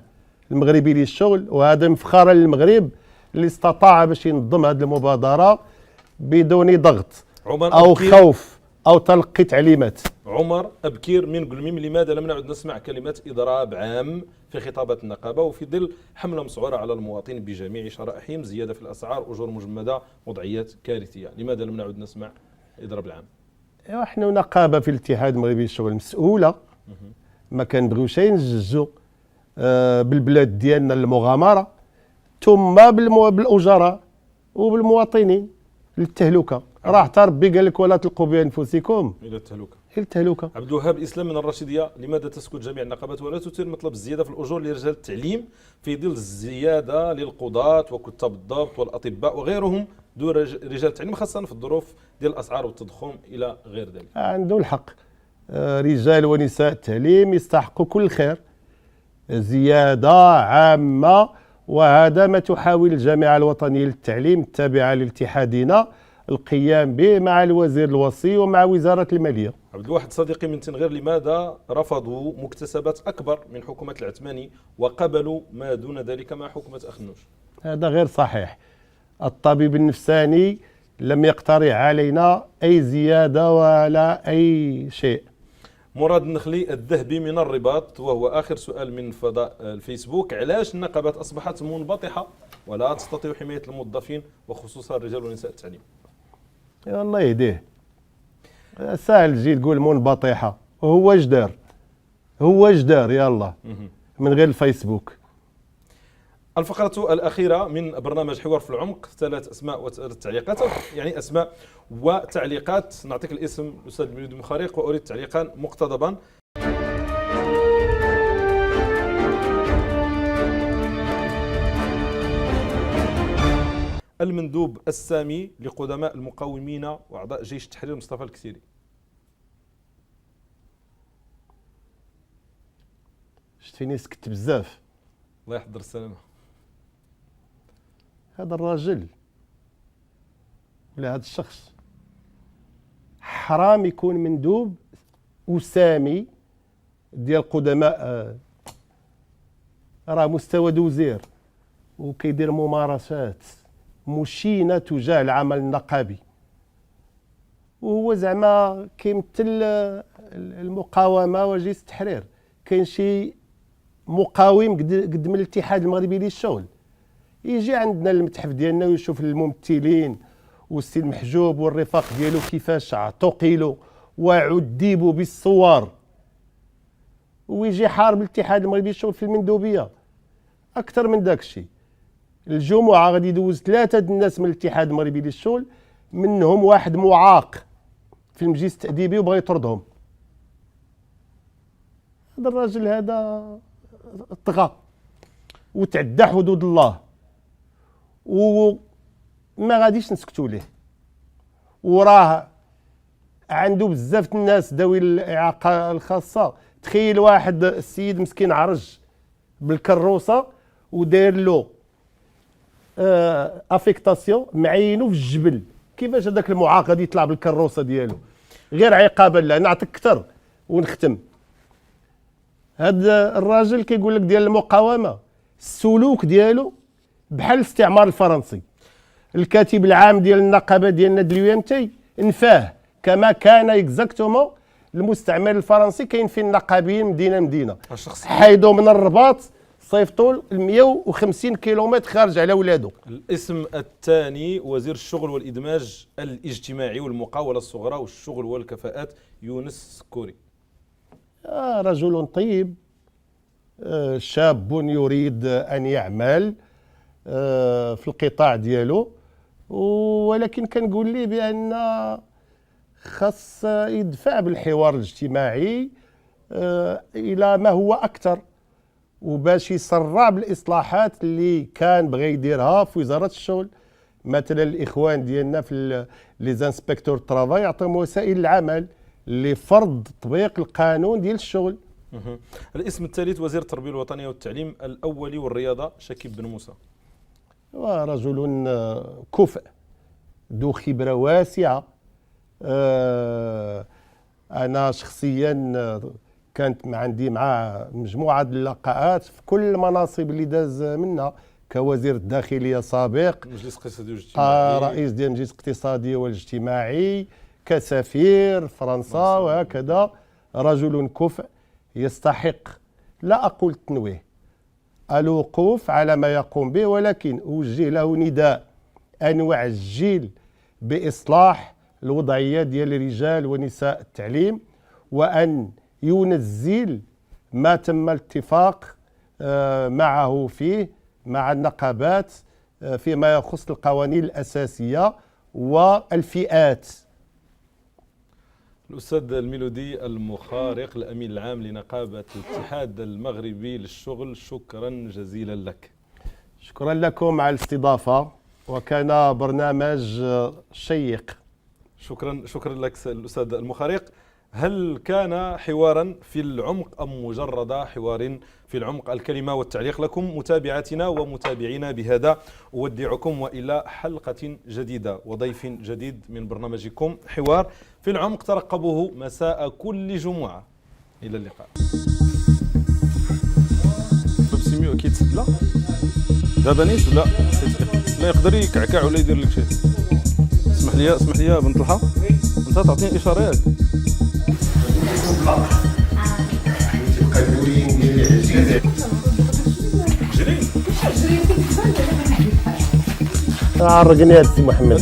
المغربي للشغل، وهذا مفخرا للمغرب اللي استطاع باش ينظم هذه المبادرة بدون ضغط أو خوف أو تلقي تعليمات. عمر أبكير من قلميم، لماذا لم نعد نسمع كلمات إضراب عام في خطابات النقابة وفي ظل حملة مسعورة على المواطنين بجميع شرائحهم، زيادة في الأسعار، أجور مجمدة، وضعيات كارثية؟ لماذا لم نعد نسمع إضراب العام؟ احنا نقابة في الاتحاد المغربي للشغل مسؤولة، ما كنبغيوش نجزوا بالبلاد ديالنا المغامرة ثم بالأجراء وبالمواطنين للتهلكة. راه حتى ربي قال لك ولا تلقوا بانفسكم الى التهلكه. التهلكه. عبد الوهاب اسلام من الرشيديه، لماذا تسكت جميع النقابات ولا تثير مطلب الزياده في الاجور لرجال التعليم في ظل الزياده للقضاة وكتاب الضبط والاطباء وغيرهم دون رجال التعليم، خاصه في الظروف ديال الاسعار والتضخم الى غير ذلك؟ عنده الحق، رجال ونساء التعليم يستحقوا كل خير، زياده عامه، وهذا ما تحاول الجامعه الوطنيه للتعليم التابعه لاتحادنا القيام به مع الوزير الوصي ومع وزارة المالية. عبد الواحد صديقي من تنغير، لماذا رفضوا مكتسبات أكبر من حكومة العثماني وقبلوا ما دون ذلك مع حكومة أخنوش؟ هذا غير صحيح. الطبيب النفساني لم يقترح علينا أي زيادة ولا أي شيء. مراد النخلي الذهبي من الرباط، وهو آخر سؤال من فضاء الفيسبوك، علاش النقابات أصبحت منبطحة ولا تستطيع حماية الموظفين وخصوصا الرجال ونساء التعليم؟ الله يهديه، سهل تجي تقول منبطحة، هو اش دار؟ هو اش دار؟ يلا من غير الفيسبوك. الفقرة الأخيرة من برنامج حوار في العمق، 3 أسماء و3 تعليقات، يعني أسماء وتعليقات. نعطيك الاسم الأستاذ الميلودي المخارق وأريد تعليقا مقتضبا. المندوب السامي لقدماء المقاومين وأعضاء جيش التحرير مصطفى الكسيري. شفت فيني سكت بزاف. الله يحضر السلامة. هذا الراجل ولا هذا الشخص حرام يكون مندوب وسامي ديال قدماء، راه مستوى دوزير وكيدير ممارسات مشينة تجاه العمل النقابي، وهو زعما كيمثل المقاومة وجيش التحرير. كاين شي مقاوم قد من الاتحاد المغربي للشغل يجي عندنا المتحف ديالنا ويشوف الممثلين والسي المحجوب والرفاق ديالو كيفاش اعتقلوا وعذبوا بالصور، ويجي حارب الاتحاد المغربي للشغل في المندوبيه. اكثر من داك الشيء، الجمعه غادي يدوز 3 الناس من الاتحاد المغربي للشغل، منهم واحد معاق في المجلس التأديبي وبغى يطردهم. هذا الراجل هذا طغى وتعدى حدود الله، وما غاديش نسكتوا ليه. وراه عنده بزاف الناس ذوي الاعاقه الخاصه. تخيل واحد السيد مسكين عرج بالكروسه وداير له افيكتاسيون معينو في الجبل، كيفاش هذاك المعاق غادي يطلع بالكروسه ديالو؟ غير عقابا لا. نعطيك اكثر ونختم. هذا الراجل كيقول لك ديال المقاومه، السلوك ديالو بحال الاستعمار الفرنسي. الكاتب العام ديال النقابه ديالنا ديال اليو ام تي نفاه كما كان اكزاكتومون المستعمر الفرنسي. كاين فيه النقابيين مدينه حيدوا من الرباط صيفطوا 150 كيلومتر خارج على ولادو. الاسم الثاني وزير الشغل والإدماج الاجتماعي والمقاولة الصغرى والشغل والكفاءات، يونس سكوري. رجل طيب، شاب يريد أن يعمل في القطاع ديالو، ولكن كنقول ليه بأن خاص يدفع بالحوار الاجتماعي إلى ما هو أكثر، وباش يسرع بالإصلاحات اللي كان بغى يديرها في وزارة الشغل. مثلا الإخوان ديالنا في لي زانسبكتور طرافاي يعطيهم وسائل العمل لفرض تطبيق القانون ديال الشغل. الاسم الثالث وزير التربية الوطنية والتعليم الأولي والرياضة، شكيب بن موسى. رجل كفء ذو خبرة واسعة. أنا شخصيا كانت عندي معاه مجموعة اللقاءات في كل المناصب اللي داز منها، كوزير الداخلية سابق، مجلس اقتصادي واجتماعي، رئيس ديال المجلس الاقتصادي والاجتماعي، كسفير فرنسا وهكذا. رجل كفء يستحق، لا أقول التنويه، الوقوف على ما يقوم به، ولكن أوجه له نداء أن يعجل بإصلاح الوضعية ديال الرجال ونساء التعليم، وأن ينزل ما تم الاتفاق معه فيه مع النقابات فيما يخص القوانين الأساسية والفئات. الأستاذ الميلودي المخارق، الأمين العام لنقابة الاتحاد المغربي للشغل، شكرا جزيلا لك. شكرا لكم على الاستضافة، وكان برنامج شيق. شكرا لك الأستاذ المخارق. هل كان حوارا في العمق أم مجرد حوار في العمق؟ الكلمة والتعليق لكم متابعتنا ومتابعينا. بهذا أودعكم وإلى حلقة جديدة وضيف جديد من برنامجكم حوار في العمق. ترقبوه مساء كل جمعة. إلى اللقاء. بسميو أكيد لا دابا نيس لا يقدر يكعكع ولا يدير لك شيء. اسمح لي بنت الحق، انت تعطيني اشارات. عرقني هذا السي محمد.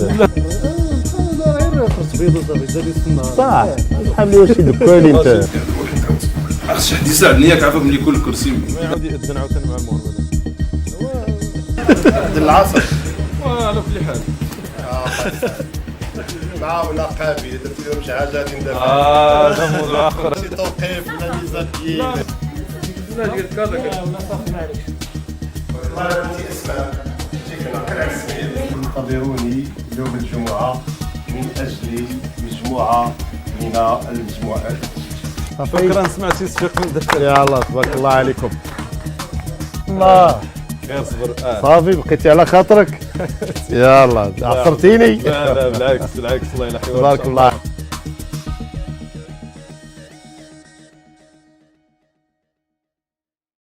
صح شحال لي واش يدكولي انت. خاص حد يساعدني ياك، عارف ملي كل كرسي ما يعاود يأذن عاوتاني مع المغرب. عبد العاصر على كل حال. معاونا قابل درت لهم شي حاجه غادي ندير جمهور الاخر. شي توقيف ولا ميزانيين لا قلت كذا والله انت اسماء جيت نعقل على السميد انتظروني يوم الجمعه من اجل مجموعه من المجموعات. شكرا سمعتي صفيق من الدفتر. يا الله تبارك الله عليكم. الله غير صبر. صافي بقيتي على خاطرك. يا الله عصرتيني. لا بالعكس بالعكس الله يلحي. تبارك الله.